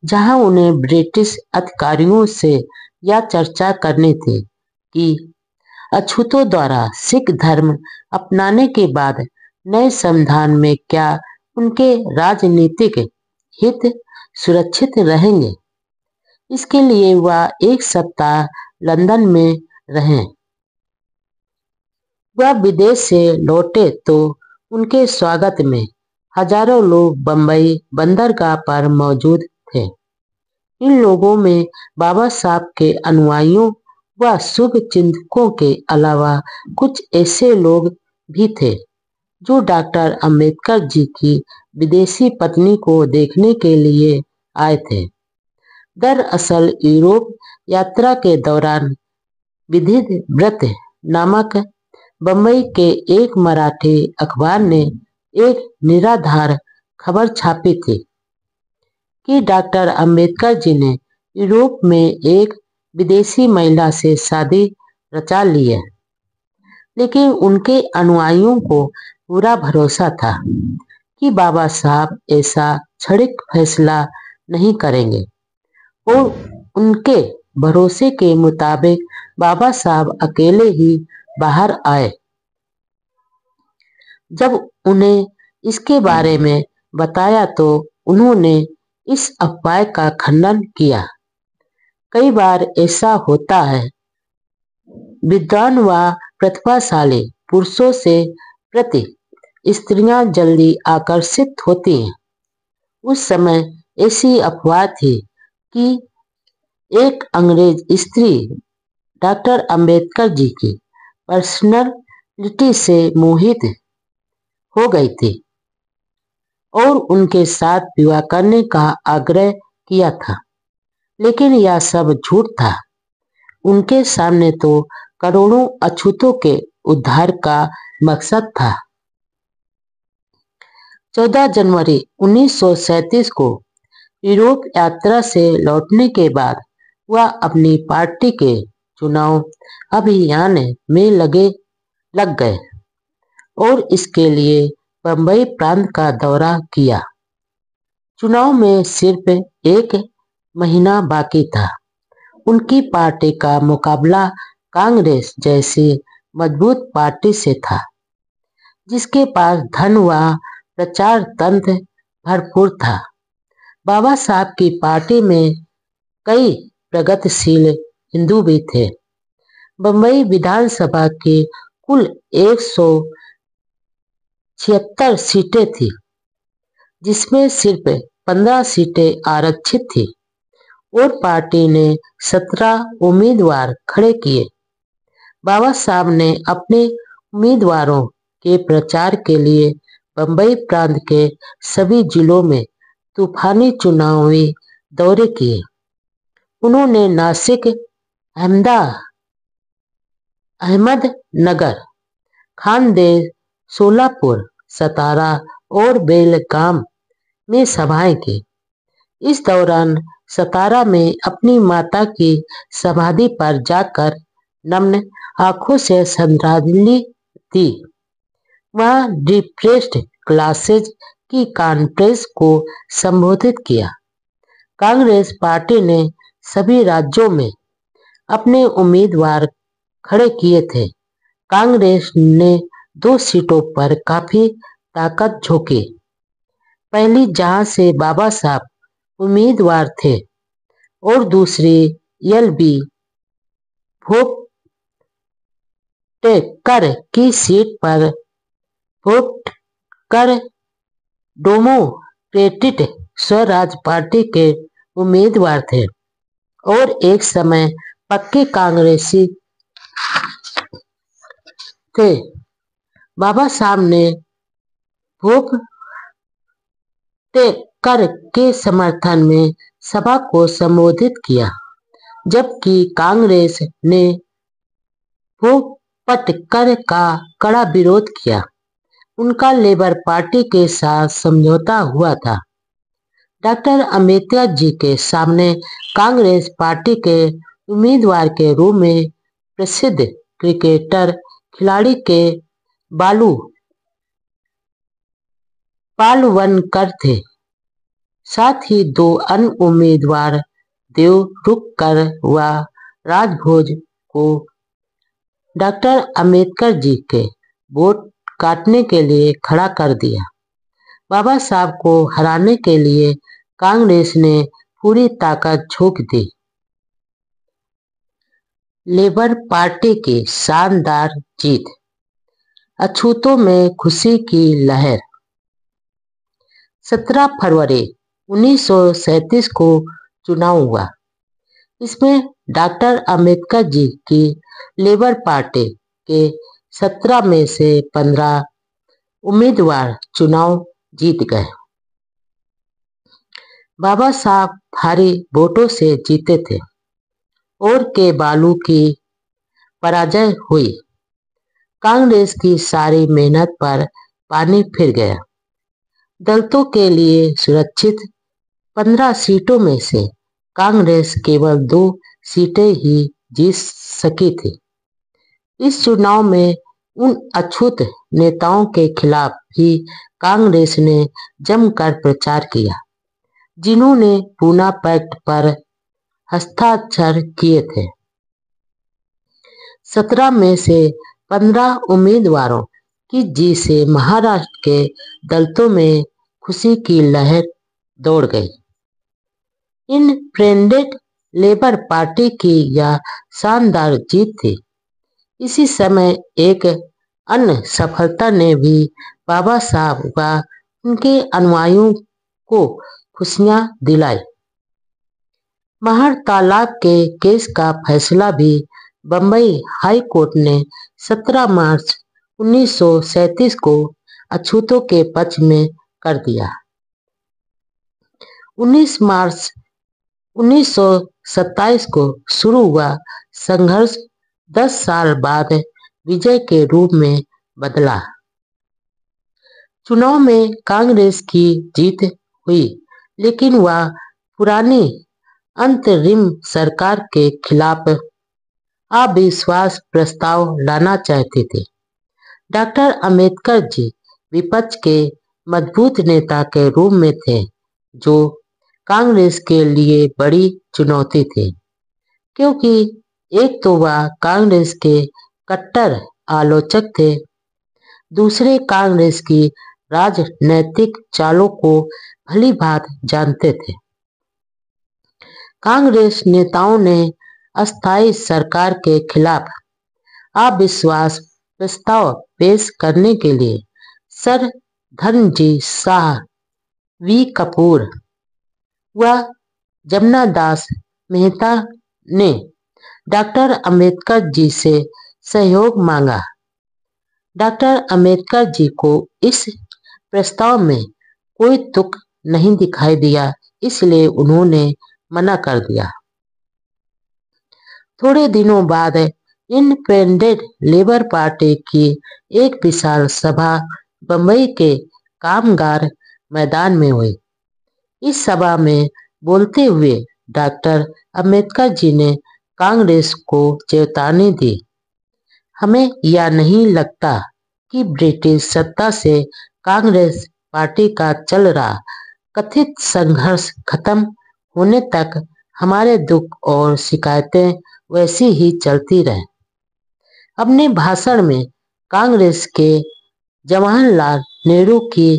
जहां उन्हें ब्रिटिश अधिकारियों से यह चर्चा करनी थी कि अछूतों द्वारा सिख धर्म अपनाने के बाद नए संविधान में क्या उनके राजनीतिक हित सुरक्षित रहेंगे। इसके लिए वह 1 सप्ताह लंदन में रहे। वह विदेश से लौटे तो उनके स्वागत में हजारों लोग बम्बई बंदरगाह पर मौजूद थे। इन लोगों में बाबा साहब के अनुयायियों व शुभ चिंतकों के अलावा कुछ ऐसे लोग भी थे जो डॉक्टर अंबेडकर जी की विदेशी पत्नी को देखने के लिए आए थे। दरअसल यूरोप यात्रा के दौरान विधित व्रत नामक बम्बई के एक मराठी अखबार ने एक निराधार खबर छापी थी कि डॉक्टर अंबेडकर जी ने यूरोप में एक विदेशी महिला से शादी रचा ली है। लेकिन उनके अनुयायियों को पूरा भरोसा था कि बाबा साहब ऐसा क्षणिक फैसला नहीं करेंगे और उनके भरोसे के मुताबिक बाबा साहब अकेले ही बाहर आए। जब उन्हें इसके बारे में बताया तो उन्होंने इस अफवाह का खंडन किया। कई बार ऐसा होता है, विद्वान व प्रतिभाशाली पुरुषों से प्रति स्त्रियां जल्दी आकर्षित होती हैं। उस समय ऐसी अफवाह थी कि एक अंग्रेज स्त्री डॉक्टर अंबेडकर जी की पर्सनालिटी से मोहित हो गई थी और उनके साथ विवाह करने का आग्रह किया था। लेकिन यह सब झूठ था। उनके सामने तो करोड़ों अछूतों के उद्धार का मकसद था। 14 जनवरी 1937 को यूरोप यात्रा से लौटने के बाद वह अपनी पार्टी के चुनाव अभियान में लग गए और इसके लिए बंबई प्रांत का दौरा किया। चुनाव में सिर्फ एक महीना बाकी था। उनकी पार्टी का मुकाबला कांग्रेस जैसी मजबूत पार्टी से था, जिसके पास धन व प्रचार तंत्र भरपूर था। बाबा साहब की पार्टी में कई प्रगतिशील हिंदू भी थे। बंबई विधानसभा की कुल 176 सीटें थी, जिसमें सिर्फ 15 सीटें आरक्षित थी और पार्टी ने 17 उम्मीदवार खड़े किए। बाबा साहब ने अपने उम्मीदवारों के प्रचार के लिए बंबई प्रांत के सभी जिलों में तूफानी चुनावी दौरे किए। उन्होंने नासिक, अहमदनगर, खानदेश, सोलापुर, सतारा और बेलगाम में सभाएं की। इस दौरान सतारा में अपनी माता की समाधि पर जाकर नम्र आंखों से श्रद्धांजलि दी। वह डिप्रेस्ड क्लासेज की कॉन्फ्रेंस को संबोधित किया। कांग्रेस पार्टी ने सभी राज्यों में अपने उम्मीदवार खड़े किए थे। कांग्रेस ने 2 सीटों पर काफी ताकत झोंकी। पहली, जहां से बाबा साहब उम्मीदवार थे, और दूसरी एल.बी. भोपटेकर की सीट पर भोपटकर डेमोक्रेटिक स्वराज पार्टी के उम्मीदवार थे और एक समय पक्के कांग्रेसी थे। बाबा साहब ने भोपटेकर के समर्थन में सभा को संबोधित किया, जबकि कांग्रेस ने भोपटकर का कड़ा विरोध किया। उनका लेबर पार्टी के साथ समझौता हुआ था। डॉक्टर अंबेडकर जी के सामने कांग्रेस पार्टी के उम्मीदवार के रूप में प्रसिद्ध क्रिकेटर खिलाड़ी के पालवनकर थे। साथ ही 2 अन्य उम्मीदवार देवरुखकर व राजभोज को डॉक्टर अंबेडकर जी के वोट काटने के लिए खड़ा कर दिया। बाबा साहब को हराने के लिए कांग्रेस ने पूरी ताकत झोंक दी। लेबर पार्टी की शानदार जीत, अछूतों में खुशी की लहर। 17 फरवरी 1937 को चुनाव हुआ। इसमें डॉक्टर अंबेडकर जी की लेबर पार्टी के 17 में से 15 उम्मीदवार चुनाव जीत गए। बाबा साहब भारी वोटों से जीते थे और के बालू की पराजय हुई। कांग्रेस की सारी मेहनत पर पानी फिर गया। दलितों के लिए सुरक्षित 15 सीटों में से कांग्रेस केवल 2 सीटें ही जीत सकी थी। इस चुनाव में उन अछूत नेताओं के खिलाफ भी कांग्रेस ने जमकर प्रचार किया, जिन्होंने पूना पैक्ट पर हस्ताक्षर किए थे। 17 में से 15 उम्मीदवारों की जीत से महाराष्ट्र के दलितों में खुशी की लहर दौड़ गई। इंडिपेंडेंट लेबर पार्टी की यह शानदार जीत थी। इसी समय एक अन्य सफलता ने भी बाबा साहब व उनके अनुयायियों को खुशियां दिलाई। महर तालाब के केस का फैसला भी बंबई हाई कोर्ट ने 17 मार्च 1937 को अछूतों के पक्ष में कर दिया। 19 मार्च 1927 को शुरू हुआ संघर्ष 10 साल बाद विजय के रूप में बदला। चुनाव में कांग्रेस की जीत हुई, लेकिन वह पुरानी अंतरिम सरकार के खिलाफ अविश्वास प्रस्ताव लाना चाहते थे। डॉक्टर अंबेडकर जी विपक्ष के मजबूत नेता के रूप में थे, जो कांग्रेस के लिए बड़ी चुनौती थी, क्योंकि एक तो वह कांग्रेस के कट्टर आलोचक थे, दूसरे कांग्रेस की राजनैतिक चालों को भली भांति जानते थे। कांग्रेस नेताओं ने अस्थायी सरकार के खिलाफ अविश्वास प्रस्ताव पेश करने के लिए सर धर्मजीत शाह, वी कपूर व जमना दास मेहता ने डॉक्टर अंबेडकर जी से सहयोग मांगा। डॉक्टर अंबेडकर जी को इस प्रस्ताव में कोई तुक नहीं दिखाई दिया, इसलिए उन्होंने मना कर दिया। थोड़े दिनों बाद इंडिपेंडेंट लेबर पार्टी की एक विशाल सभा बंबई के कामगार मैदान में हुई। इस सभा में बोलते हुए डॉक्टर अंबेडकर जी ने कांग्रेस को चेतावनी दी, हमें यह नहीं लगता कि ब्रिटिश सत्ता से कांग्रेस पार्टी का चल रहा कथित संघर्ष खत्म होने तक हमारे दुख और शिकायतें वैसी ही चलती रहें। अपने भाषण में कांग्रेस के जवाहरलाल नेहरू की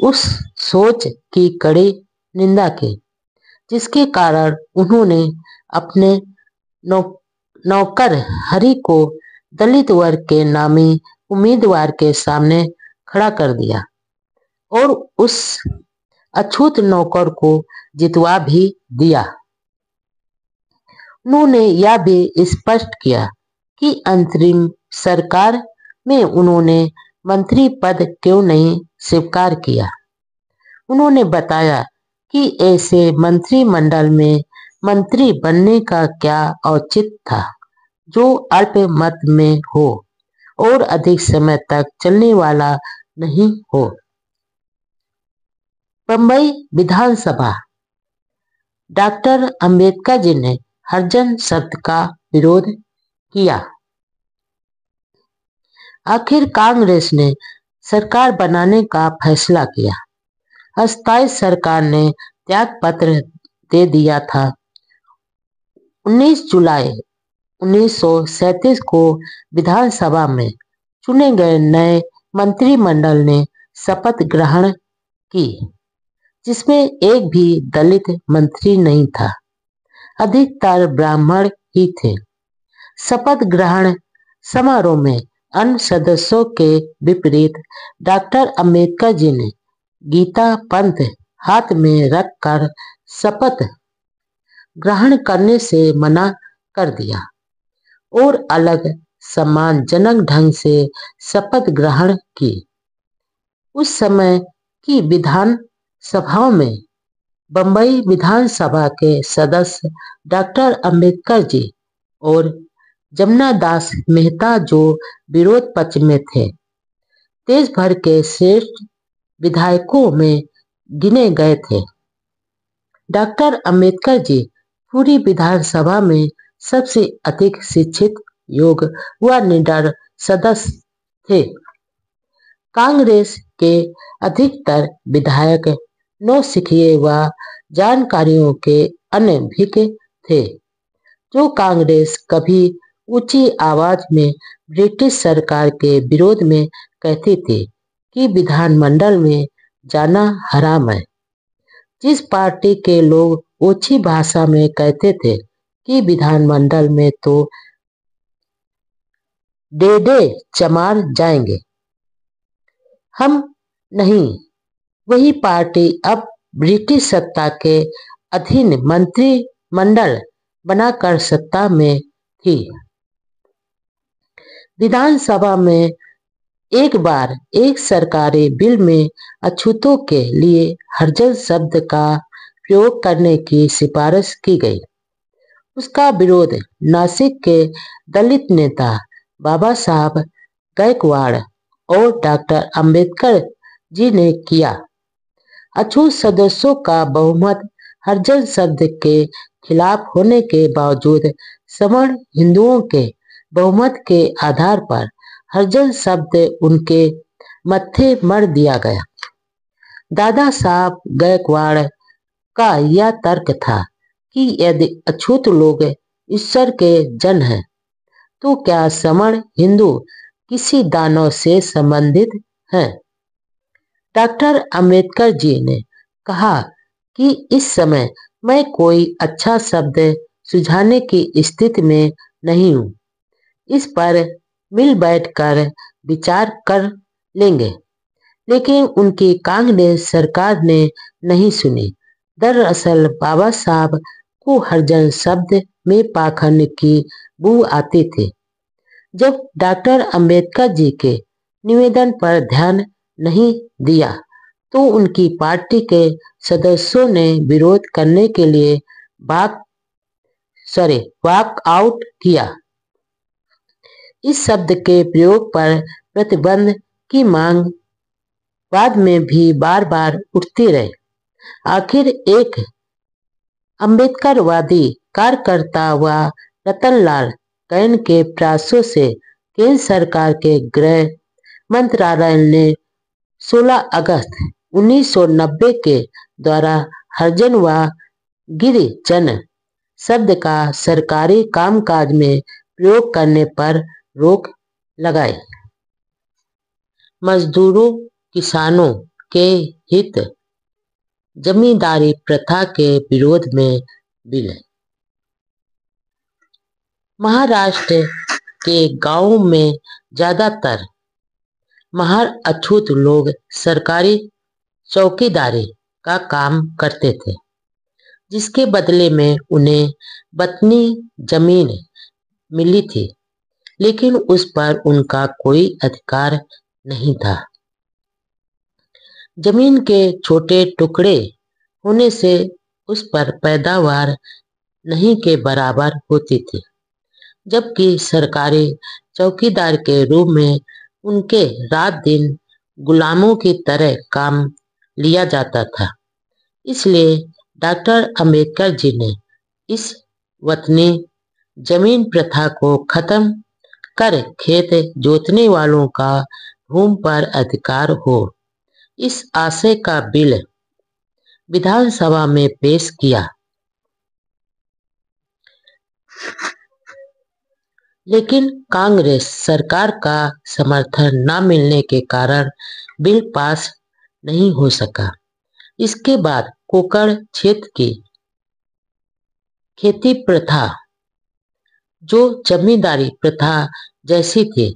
उस सोच की कड़ी निंदा की, जिसके कारण उन्होंने अपने नौकर हरि को दलित वर्ग के नामी उम्मीदवार के सामने खड़ा कर दिया और उस अछूत नौकर को जितवा भी दिया। उन्होंने यह भी स्पष्ट किया कि अंतरिम सरकार में उन्होंने मंत्री पद क्यों नहीं स्वीकार किया। उन्होंने बताया कि ऐसे मंत्रिमंडल में मंत्री बनने का क्या औचित्य था जो अल्पमत में हो और अधिक समय तक चलने वाला नहीं हो। बंबई विधानसभा। डॉक्टर अंबेडकर जी ने हरिजन शब्द का विरोध किया। आखिर कांग्रेस ने सरकार बनाने का फैसला किया। अस्थायी सरकार ने त्याग पत्र दे दिया था। 19 जुलाई 1937 को विधानसभा में चुने गए नए मंत्रिमंडल ने शपथ ग्रहण की, जिसमें एक भी दलित मंत्री नहीं था, अधिकतर ब्राह्मण ही थे। शपथ ग्रहण समारोह में अन्य सदस्यों के विपरीत डॉक्टर अंबेडकर जी ने गीता पंथ हाथ में रखकर शपथ ग्रहण करने से मना कर दिया और अलग सम्मानजनक ढंग से शपथ ग्रहण की। उस समय की विधान सभाओं में बंबई विधानसभा के सदस्य डॉक्टर अंबेडकर जी और जमना दास मेहता, जो विरोध पक्ष में थे, देश भर के श्रेष्ठ विधायकों में गिने गए थे। डॉक्टर अंबेडकर जी पूरी विधानसभा में सबसे अधिक शिक्षित, योग्य व निडर सदस्य थे। कांग्रेस के अधिकतर विधायक नौसिखिए व जानकारियों के अनभिज्ञ थे, जो कांग्रेस कभी ऊंची आवाज में ब्रिटिश सरकार के विरोध में कहती थी कि विधानमंडल में जाना हराम है। जिस पार्टी के लोग ऊंची भाषा में कहते थे कि विधानमंडल में तो डेडे चमार जाएंगे, हम नहीं, वही पार्टी अब ब्रिटिश सत्ता के अधीन मंत्रिमंडल बनाकर सत्ता में थी। विधानसभा में एक बार एक सरकारी बिल में अछूतों के लिए हरिजन शब्द का प्रयोग करने की सिफारिश की गई। उसका विरोध नासिक के दलित नेता बाबा साहब गायकवाड़ और डॉक्टर अंबेडकर जी ने किया। अछूत सदस्यों का बहुमत हरिजन शब्द के खिलाफ होने के बावजूद सवर्ण हिंदुओं के बहुमत के आधार पर हरिजन शब्द उनके मत्थे मढ़ दिया गया। दादा साहब गायकवाड़ का यह तर्क था कि यदि अछूत लोग ईश्वर के जन हैं, तो क्या सवर्ण हिंदू किसी दानव से संबंधित हैं? डॉक्टर अंबेडकर जी ने कहा कि इस समय मैं कोई अच्छा शब्द सुझाने की स्थिति में नहीं हूं। इस पर मिल बैठकर विचार कर लेंगे। लेकिन उनकी कांग्रेस सरकार ने नहीं सुनी। दरअसल बाबा साहब को हरिजन शब्द में पाखंड की बू आती थी। जब डॉक्टर अंबेडकर जी के निवेदन पर ध्यान नहीं दिया, तो उनकी पार्टी के सदस्यों ने विरोध करने के लिए वॉक आउट किया। इस शब्द के प्रयोग पर प्रतिबंध की मांग बाद में भी बार बार उठती रही। आखिर एक अम्बेडकरवादी कार्यकर्ता व रतनलाल कैन के प्रयासों से केंद्र सरकार के गृह मंत्रालय ने 16 अगस्त 1990 के द्वारा हरिजन व गिरिजन शब्द का सरकारी कामकाज में प्रयोग करने पर रोक लगाई। मजदूरों किसानों के हित जमींदारी प्रथा के विरोध में विलय। महाराष्ट्र के गांवों में ज्यादातर महार अछूत लोग सरकारी चौकीदारी का काम करते थे, जिसके बदले में उन्हें बतनी जमीन मिली थी, लेकिन उस पर उनका कोई अधिकार नहीं था। जमीन के छोटे टुकड़े होने से उस पर पैदावार नहीं के बराबर होती थी, जबकि सरकारी चौकीदार के रूप में उनके रात दिन गुलामों की तरह काम लिया जाता था। इसलिए डॉक्टर अंबेडकर जी ने इस वतनी जमीन प्रथा को खत्म कर खेत जोतने वालों का भूमि पर अधिकार हो, इस आशय का बिल विधानसभा में पेश किया। लेकिन कांग्रेस सरकार का समर्थन न मिलने के कारण बिल पास नहीं हो सका। इसके बाद कोकण क्षेत्र की खेती प्रथा, जो जमींदारी प्रथा जैसी थी,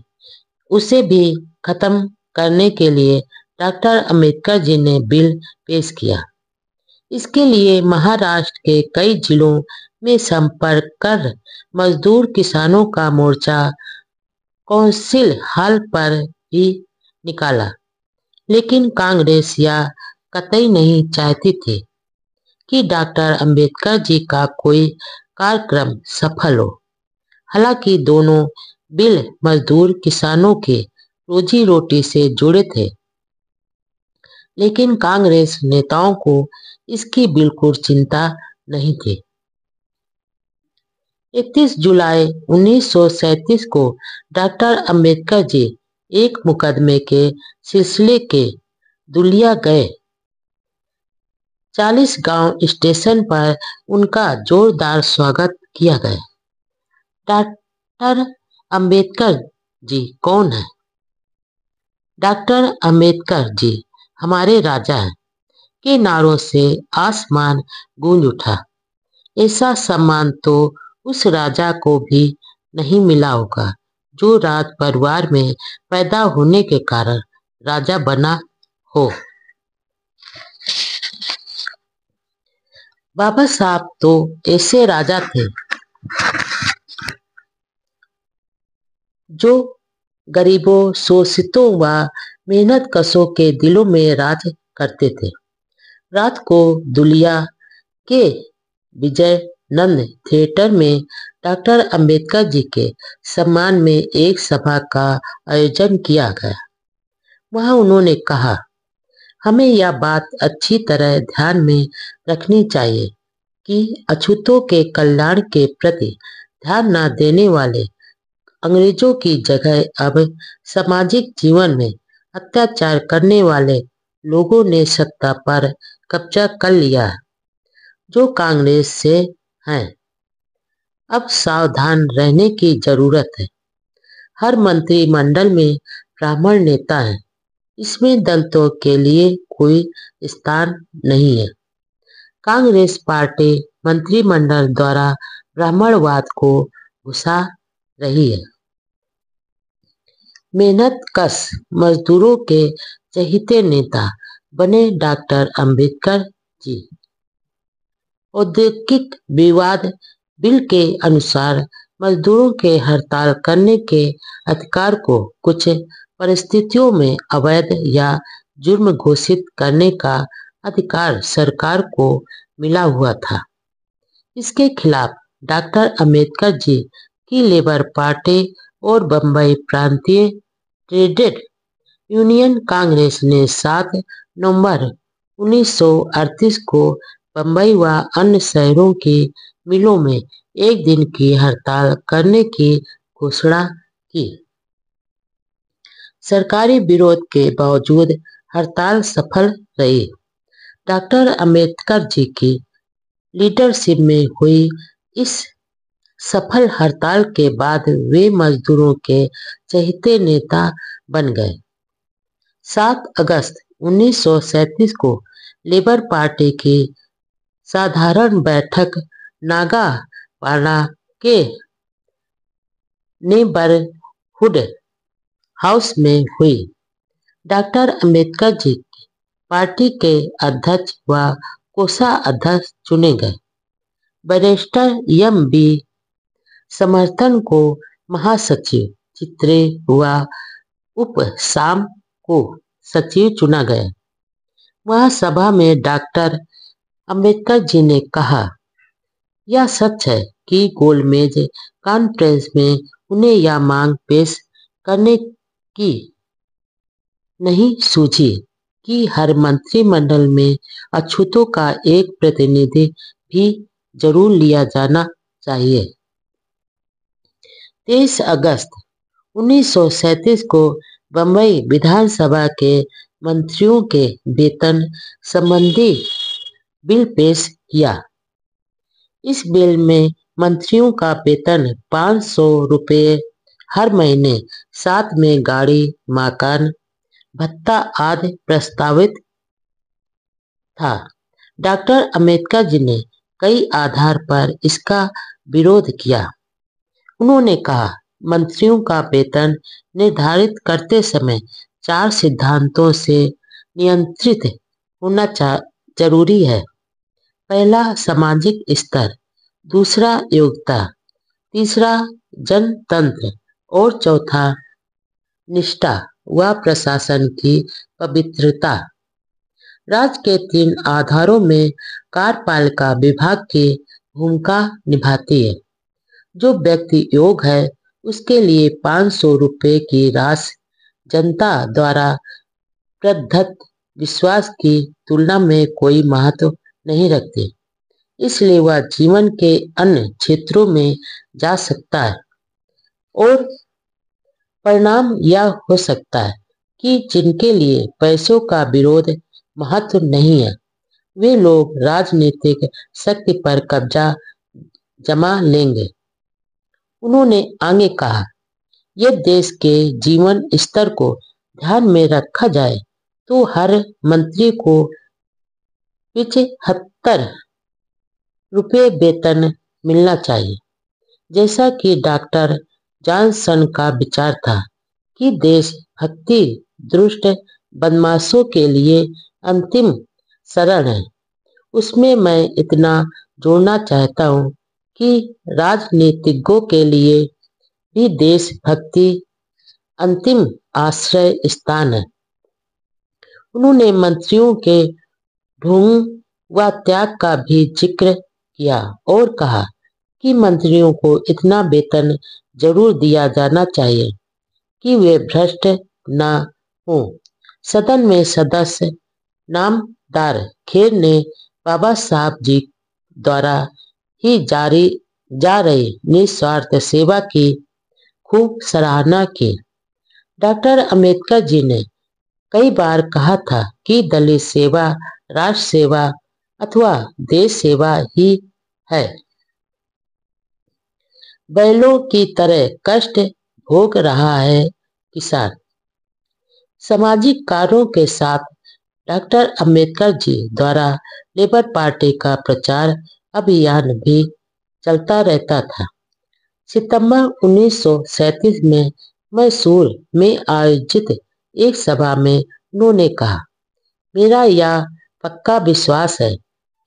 उसे भी खत्म करने के लिए डॉक्टर अंबेडकर जी ने बिल पेश किया। इसके लिए महाराष्ट्र के कई जिलों में संपर्क कर मजदूर किसानों का मोर्चा काउंसिल हॉल पर ही निकाला। लेकिन कांग्रेस यह कतई नहीं चाहती थी कि डॉक्टर अंबेडकर जी का कोई कार्यक्रम सफल हो। हालांकि दोनों बिल मजदूर किसानों के रोजी रोटी से जुड़े थे, लेकिन कांग्रेस नेताओं को इसकी बिल्कुल चिंता नहीं थी। 31 जुलाई 1937 को डॉक्टर अंबेडकर जी एक मुकदमे के सिलसिले के दुलिया गए। 40 गांव स्टेशन पर उनका जोरदार स्वागत किया गया। डॉक्टर अंबेडकर जी कौन है? डॉक्टर अंबेडकर जी हमारे राजा हैं के नारों से आसमान गूंज उठा। ऐसा सम्मान तो उस राजा को भी नहीं मिला होगा जो राज परिवार में पैदा होने के कारण राजा बना हो। बाबा साहब तो ऐसे राजा थे जो गरीबों, शोषितों व मेहनतकशों के दिलों में राज करते थे। रात को दुलिया के विजय नंद थिएटर में डॉक्टर अंबेडकर जी के सम्मान में एक सभा का आयोजन किया गया। वहां उन्होंने कहा, हमें यह बात अच्छी तरह ध्यान में रखनी चाहिए कि अछूतों के कल्याण के प्रति ध्यान न देने वाले अंग्रेजों की जगह अब सामाजिक जीवन में अत्याचार करने वाले लोगों ने सत्ता पर कब्जा कर लिया है, जो कांग्रेस से हैं। अब सावधान रहने की जरूरत है। हर मंत्रिमंडल में ब्राह्मण नेता हैं। इसमें दलितों के लिए कोई स्थान नहीं है। कांग्रेस पार्टी मंत्रिमंडल द्वारा ब्राह्मणवाद को घुसा रही है। मेहनतकश मजदूरों के चहेते नेता बने डॉक्टर अंबेडकर जी। औद्योगिक विवाद बिल के अनुसार मजदूरों के हड़ताल करने के अधिकार को कुछ परिस्थितियों में अवैध या जुर्म घोषित करने का अधिकार सरकार को मिला हुआ था। इसके खिलाफ डॉक्टर अंबेडकर जी की लेबर पार्टी और बंबई प्रांतीय ट्रेड यूनियन कांग्रेस ने 7 नवंबर 1938 को बंबई व अन्य शहरों की मिलों में एक दिन की हड़ताल करने की घोषणा की। सरकारी विरोध के बावजूद हड़ताल सफल रही। डॉक्टर अंबेडकर जी की लीडरशिप में हुई इस सफल हड़ताल के बाद वे मजदूरों के चहेते नेता बन गए। 7 अगस्त 1937 को लेबर पार्टी की साधारण बैठक नागापाड़ा के नेबरहुड हाउस में हुई। डॉक्टर अंबेडकर जी पार्टी के अध्यक्ष व कोषाध्यक्ष चुने गए। बैरिस्टर एम बी समर्थन को महासचिव, चित्रे व उपशाम को सचिव चुना गया। वह सभा में डॉक्टर अंबेडकर जी ने कहा, यह सच है कि गोलमेज कॉन्फ्रेंस में उन्हें यह मांग पेश करने की नहीं सूझी कि हर मंत्रिमंडल में अछूतों का एक प्रतिनिधि भी जरूर लिया जाना चाहिए। 23 अगस्त 1937 को बंबई विधानसभा के मंत्रियों के वेतन संबंधी बिल पेश किया। इस बिल में मंत्रियों का वेतन 500 रुपये हर महीने, साथ में गाड़ी, मकान, भत्ता आदि प्रस्तावित था। डॉक्टर अंबेडकर जी ने कई आधार पर इसका विरोध किया। उन्होंने कहा, मंत्रियों का वेतन निर्धारित करते समय 4 सिद्धांतों से नियंत्रित होना जरूरी है। पहला, सामाजिक स्तर, दूसरा, योग्यता, तीसरा, जनतंत्र और चौथा, निष्ठा व प्रशासन की पवित्रता। राज्य के 3 आधारों में कार्यपालिका विभाग की भूमिका निभाती है। जो व्यक्ति योग्य है उसके लिए 500 रुपये की राशि जनता द्वारा प्रदत्त विश्वास की तुलना में कोई महत्व नहीं रखती, इसलिए वह जीवन के अन्य क्षेत्रों में जा सकता है। और परिणाम यह हो सकता है कि जिनके लिए पैसों का विरोध महत्व नहीं है, वे लोग राजनीतिक शक्ति पर कब्जा जमा लेंगे। उन्होंने आगे कहा, यदि देश के जीवन स्तर को ध्यान में रखा जाए तो हर मंत्री को 75 रुपये वेतन मिलना चाहिए। जैसा कि डॉक्टर जॉनसन का विचार था कि देशभक्ति दुष्ट बदमाशों के लिए अंतिम शरण है, उसमें मैं इतना जोड़ना चाहता हूँ कि राजनीतिज्ञों के लिए भी देशभक्ति अंतिम आश्रय स्थान है। उन्होंने मंत्रियों के ढोंग व त्याग का भी जिक्र किया और कहा कि मंत्रियों को इतना वेतन जरूर दिया जाना चाहिए कि वे भ्रष्ट न हो। सदन में सदस्य नामदार खेर ने बाबा साहब जी द्वारा ही जारी जा रही निस्वार्थ सेवा की खूब सराहना की। डॉक्टर अंबेडकर जी ने कई बार कहा था कि दलित सेवा राष्ट्र सेवा अथवा देश सेवा ही है। बैलों की तरह कष्ट भोग रहा है किसान। सामाजिक कार्यों के साथ डॉक्टर अंबेडकर जी द्वारा लेबर पार्टी का प्रचार अभियान भी चलता रहता था। सितंबर 1937 में मैसूर में आयोजित एक सभा में उन्होंने कहा, मेरा यह पक्का विश्वास है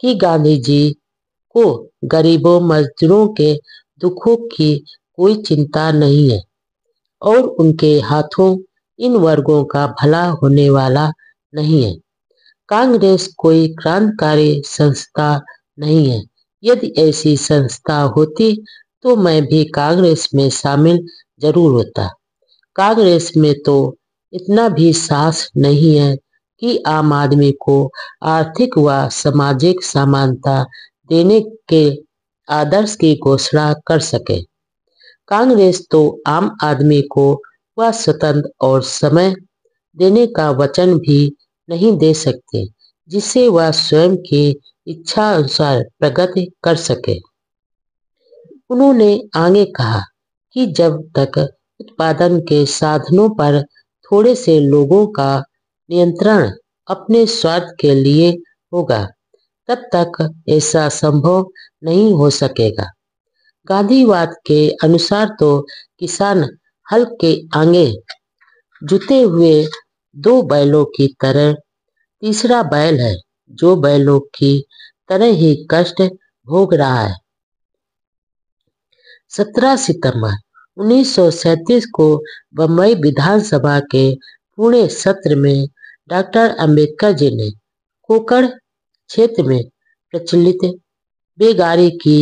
कि गांधी जी को गरीबों मजदूरों के दुखों की कोई चिंता नहीं है और उनके हाथों इन वर्गों का भला होने वाला नहीं है। कांग्रेस कोई क्रांतिकारी संस्था नहीं है। यदि ऐसी संस्था होती तो मैं भी कांग्रेस में शामिल जरूर होता। कांग्रेस में तो इतना भी साहस नहीं है कि आम आदमी को आर्थिक व सामाजिक समानता देने के आदर्श की घोषणा कर सके। कांग्रेस तो आम आदमी को वह स्वतंत्र और समय देने का वचन भी नहीं दे सकते जिससे वह स्वयं की इच्छा अनुसार प्रगति कर सके। उन्होंने आगे कहा कि जब तक उत्पादन के साधनों पर थोड़े से लोगों का नियंत्रण अपने स्वार्थ के लिए होगा तब तक ऐसा संभव नहीं हो सकेगा। गांधीवाद के अनुसार तो किसान हल के आगे जुते हुए दो बैलों की तरह तीसरा बैल है जो बैलों की तरह ही कष्ट भोग रहा है। 17 सितंबर 1937 को बम्बई विधानसभा के पुणे सत्र में डॉक्टर अंबेडकर जी ने कोकण क्षेत्र में प्रचलित बेगारी की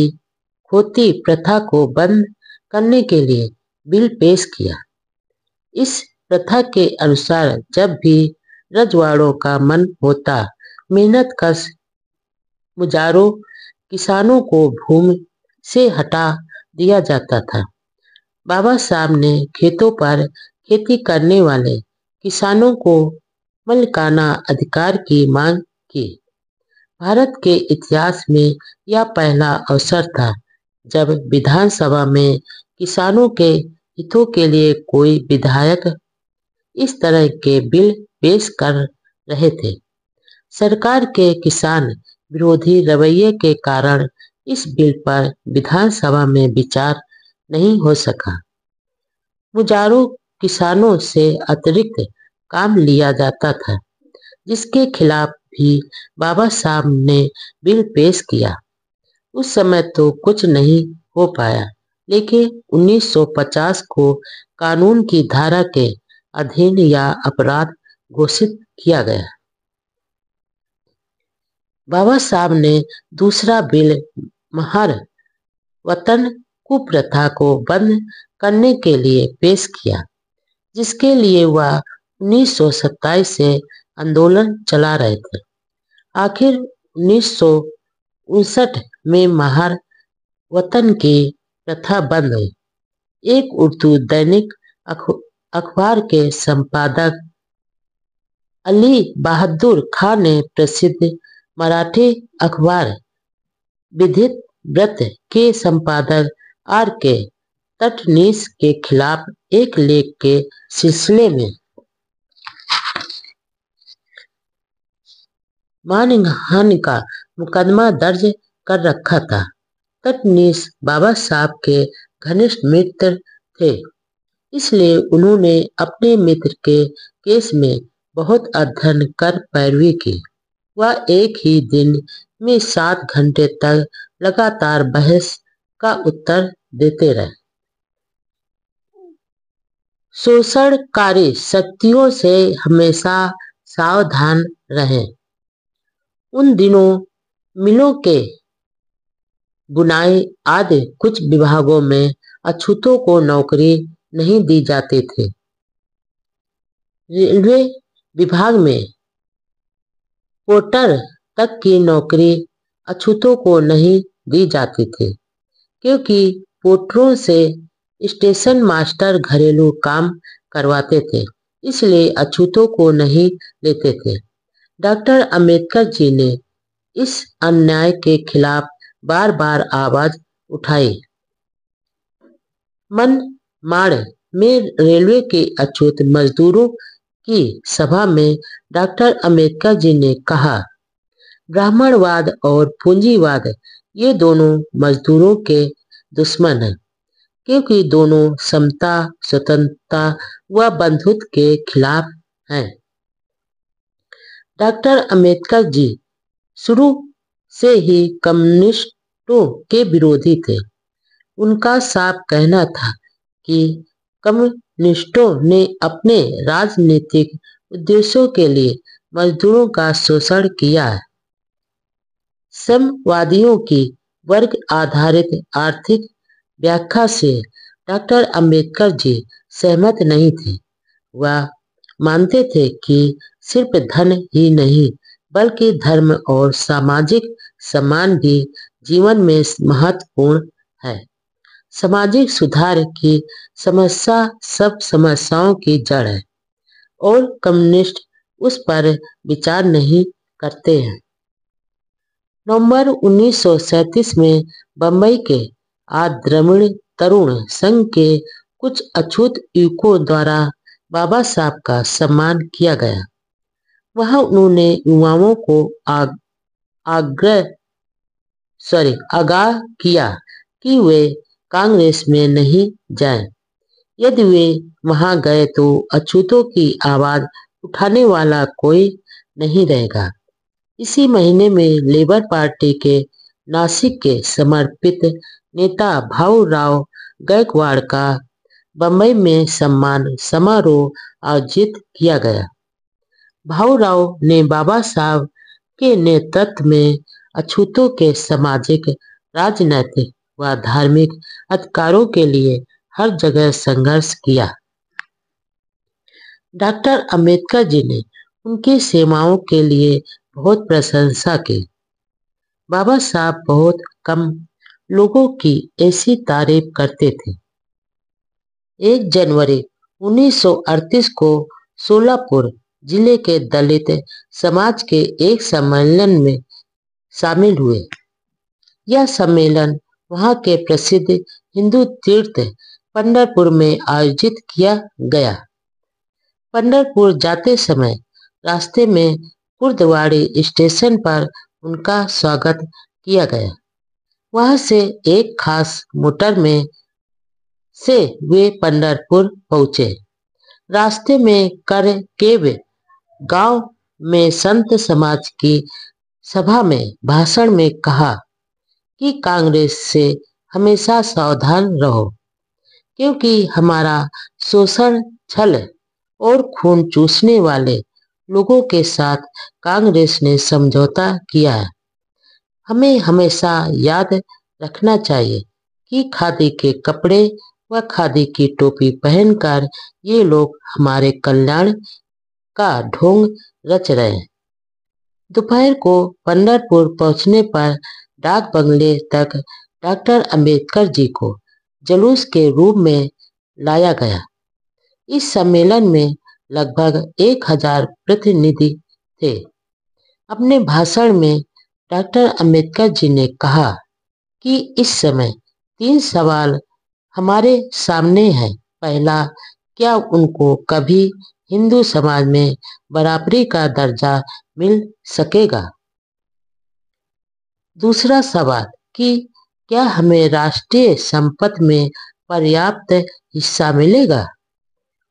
खोती प्रथा को बंद करने के लिए बिल पेश किया। इस प्रथा के अनुसार जब भी रजवाड़ों का मन होता मेहनतकश मुजारों किसानों को भूमि से हटा दिया जाता था। बाबा साहब ने खेतों पर खेती करने वाले किसानों को मालिकाना अधिकार की मांग की। भारत के इतिहास में यह पहला अवसर था जब विधानसभा में किसानों के हितों के लिए कोई विधायक इस तरह के बिल पेश कर रहे थे। सरकार के किसान विरोधी रवैये के कारण इस बिल पर विधानसभा में विचार नहीं हो सका। मुजारों किसानों से अतिरिक्त काम लिया जाता था जिसके खिलाफ भी बाबा साहब ने बिल पेश किया। उस समय तो कुछ नहीं हो पाया लेकिन 1950 को कानून की धारा के अधीन या अपराध घोषित किया गया। बाबा साहब ने दूसरा बिल महार वतन कुप्रथा को बंद करने के लिए पेश किया जिसके लिए वह 1927 से आंदोलन चला रहे थे। आखिर 1959 में महार वतन की प्रथा बंद हुई। एक उर्दू दैनिक अखबार के संपादक अली बहादुर खान ने प्रसिद्ध मराठी अखबार विधित व्रत के संपादक आर के तटनीस के खिलाफ एक लेख के सिलसिले में मानहानि का मुकदमा दर्ज कर रखा था। तटनीस बाबा साहब के घनिष्ठ मित्र थे इसलिए उन्होंने अपने मित्र के केस में बहुत अध्ययन कर पैरवी की। वह एक ही दिन में 7 घंटे तक लगातार बहस का उत्तर देते रहे। शोषणकारी शक्तियों से हमेशा सावधान रहें। उन दिनों मिलों के बुनाई आदि कुछ विभागों में अछूतों को नौकरी नहीं दी जाती थी। रेलवे विभाग में पोर्टर तक की नौकरी अछूतों को नहीं दी जाती थी, क्योंकि पोर्टरों से स्टेशन मास्टर घरेलू काम करवाते थे, इसलिए अछूतों को नहीं लेते थे। डॉक्टर अंबेडकर जी ने इस अन्याय के खिलाफ बार बार आवाज उठाई। मनमाड़ में रेलवे के अछूत मजदूरों की सभा में डॉक्टर अंबेडकर जी ने कहा, ब्राह्मणवाद और पूंजीवाद ये दोनों मजदूरों के दुश्मन हैं, क्योंकि दोनों समता, स्वतंत्रता व बंधुत्व के खिलाफ हैं। डॉक्टर अंबेडकर जी शुरू से ही कम्युनिस्टों के विरोधी थे। उनका साफ कहना था कि कम्युनिस्टों ने अपने राजनीतिक उद्देश्यों के लिए मजदूरों का शोषण किया है। साम्यवादियों की वर्ग आधारित आर्थिक व्याख्या से डॉक्टर अंबेडकर जी सहमत नहीं थे। वह मानते थे कि सिर्फ धन ही नहीं, बल्कि धर्म और सामाजिक सम्मान भी जीवन में महत्वपूर्ण है। सामाजिक सुधार की समस्या सब समस्याओं की जड़ है और कम्युनिस्ट उस पर विचार नहीं करते हैं। नवंबर 1937 में बंबई के आद्रविड़ तरुण संघ के कुछ अछूत युवकों द्वारा बाबा साहब का सम्मान किया गया। वहां उन्होंने युवाओं को आगाह किया कि वे कांग्रेस में नहीं जाएं। यदि वे वहां गए तो अछूतों की आवाज उठाने वाला कोई नहीं रहेगा। इसी महीने में लेबर पार्टी के नासिक के समर्पित नेता भाऊराव गायकवाड़ का बंबई में सम्मान समारोह आयोजित किया गया। भाऊराव ने बाबा साहब के नेतृत्व में अछूतों के सामाजिक, राजनैतिक व धार्मिक अधिकारों के लिए हर जगह संघर्ष किया। डॉक्टर अंबेडकर जी ने उनकी सेवाओं के लिए बहुत प्रशंसा की। बाबा साहब बहुत कम लोगों की ऐसी तारीफ करते थे। 1 जनवरी 1938 को सोलापुर जिले के दलित समाज के एक सम्मेलन में शामिल हुए। यह सम्मेलन वहां के प्रसिद्ध हिंदू तीर्थ पंढरपुर में आयोजित किया गया। पंढरपुर जाते समय रास्ते में कुर्दवाड़ी स्टेशन पर उनका स्वागत किया गया। वहां से एक खास मोटर में से वे पंढरपुर पहुंचे। रास्ते में करकेव गांव में संत समाज की सभा में भाषण में कहा कि कांग्रेस से हमेशा सावधान रहो, क्योंकि हमारा शोषण, छल और खून चूसने वाले लोगों के साथ कांग्रेस ने समझौता किया है। हमें हमेशा याद रखना चाहिए कि खादी के कपड़े व खादी की टोपी पहनकर ये लोग हमारे कल्याण का ढोंग रच रहे हैं। दोपहर को पंढरपुर पहुंचने पर डाक बंगले तक डॉक्टर अंबेडकर जी को जुलूस के रूप में लाया गया। इस सम्मेलन में लगभग 1000 प्रतिनिधि थे। अपने भाषण में डॉक्टर अंबेडकर जी ने कहा कि इस समय 3 सवाल हमारे सामने हैं। पहला, क्या उनको कभी हिंदू समाज में बराबरी का दर्जा मिल सकेगा? दूसरा सवाल कि क्या हमें राष्ट्रीय संपत्ति में पर्याप्त हिस्सा मिलेगा?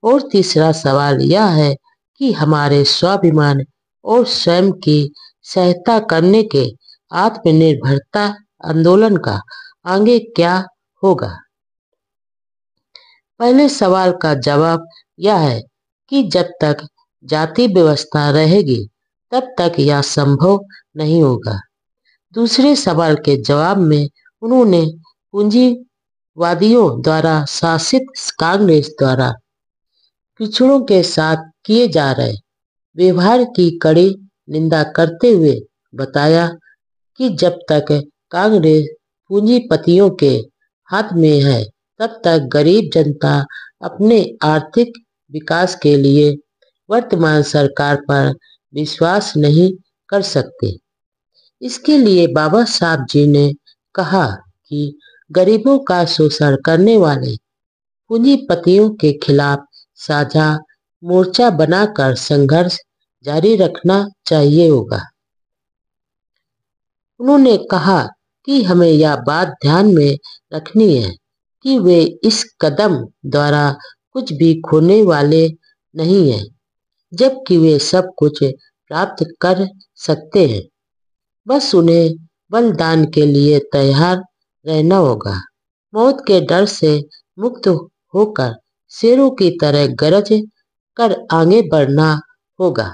और तीसरा सवाल यह है कि हमारे स्वाभिमान और स्वयं की सहायता करने के आत्मनिर्भरता आंदोलन का आगे क्या होगा? पहले सवाल का जवाब यह है कि जब तक जाति व्यवस्था रहेगी तब तक यह संभव नहीं होगा। दूसरे सवाल के जवाब में उन्होंने पूंजीवादियों द्वारा शासित कांग्रेस द्वारा पिछड़ों के साथ किए जा रहे व्यवहार की कड़ी निंदा करते हुए बताया कि जब तक कांग्रेस पूंजीपतियों के हाथ में है, तब तक गरीब जनता अपने आर्थिक विकास के लिए वर्तमान सरकार पर विश्वास नहीं कर सकती। इसके लिए बाबा साहब जी ने कहा कि गरीबों का शोषण करने वाले पूंजीपतियों के खिलाफ साझा मोर्चा बनाकर संघर्ष जारी रखना चाहिए होगा। उन्होंने कहा कि हमें यह बात ध्यान में रखनी है कि वे इस कदम द्वारा कुछ भी खोने वाले नहीं हैं, जबकि वे सब कुछ प्राप्त कर सकते हैं। बस उन्हें बलिदान के लिए तैयार रहना होगा। मौत के डर से मुक्त होकर शेरों की तरह गरज कर आगे बढ़ना होगा।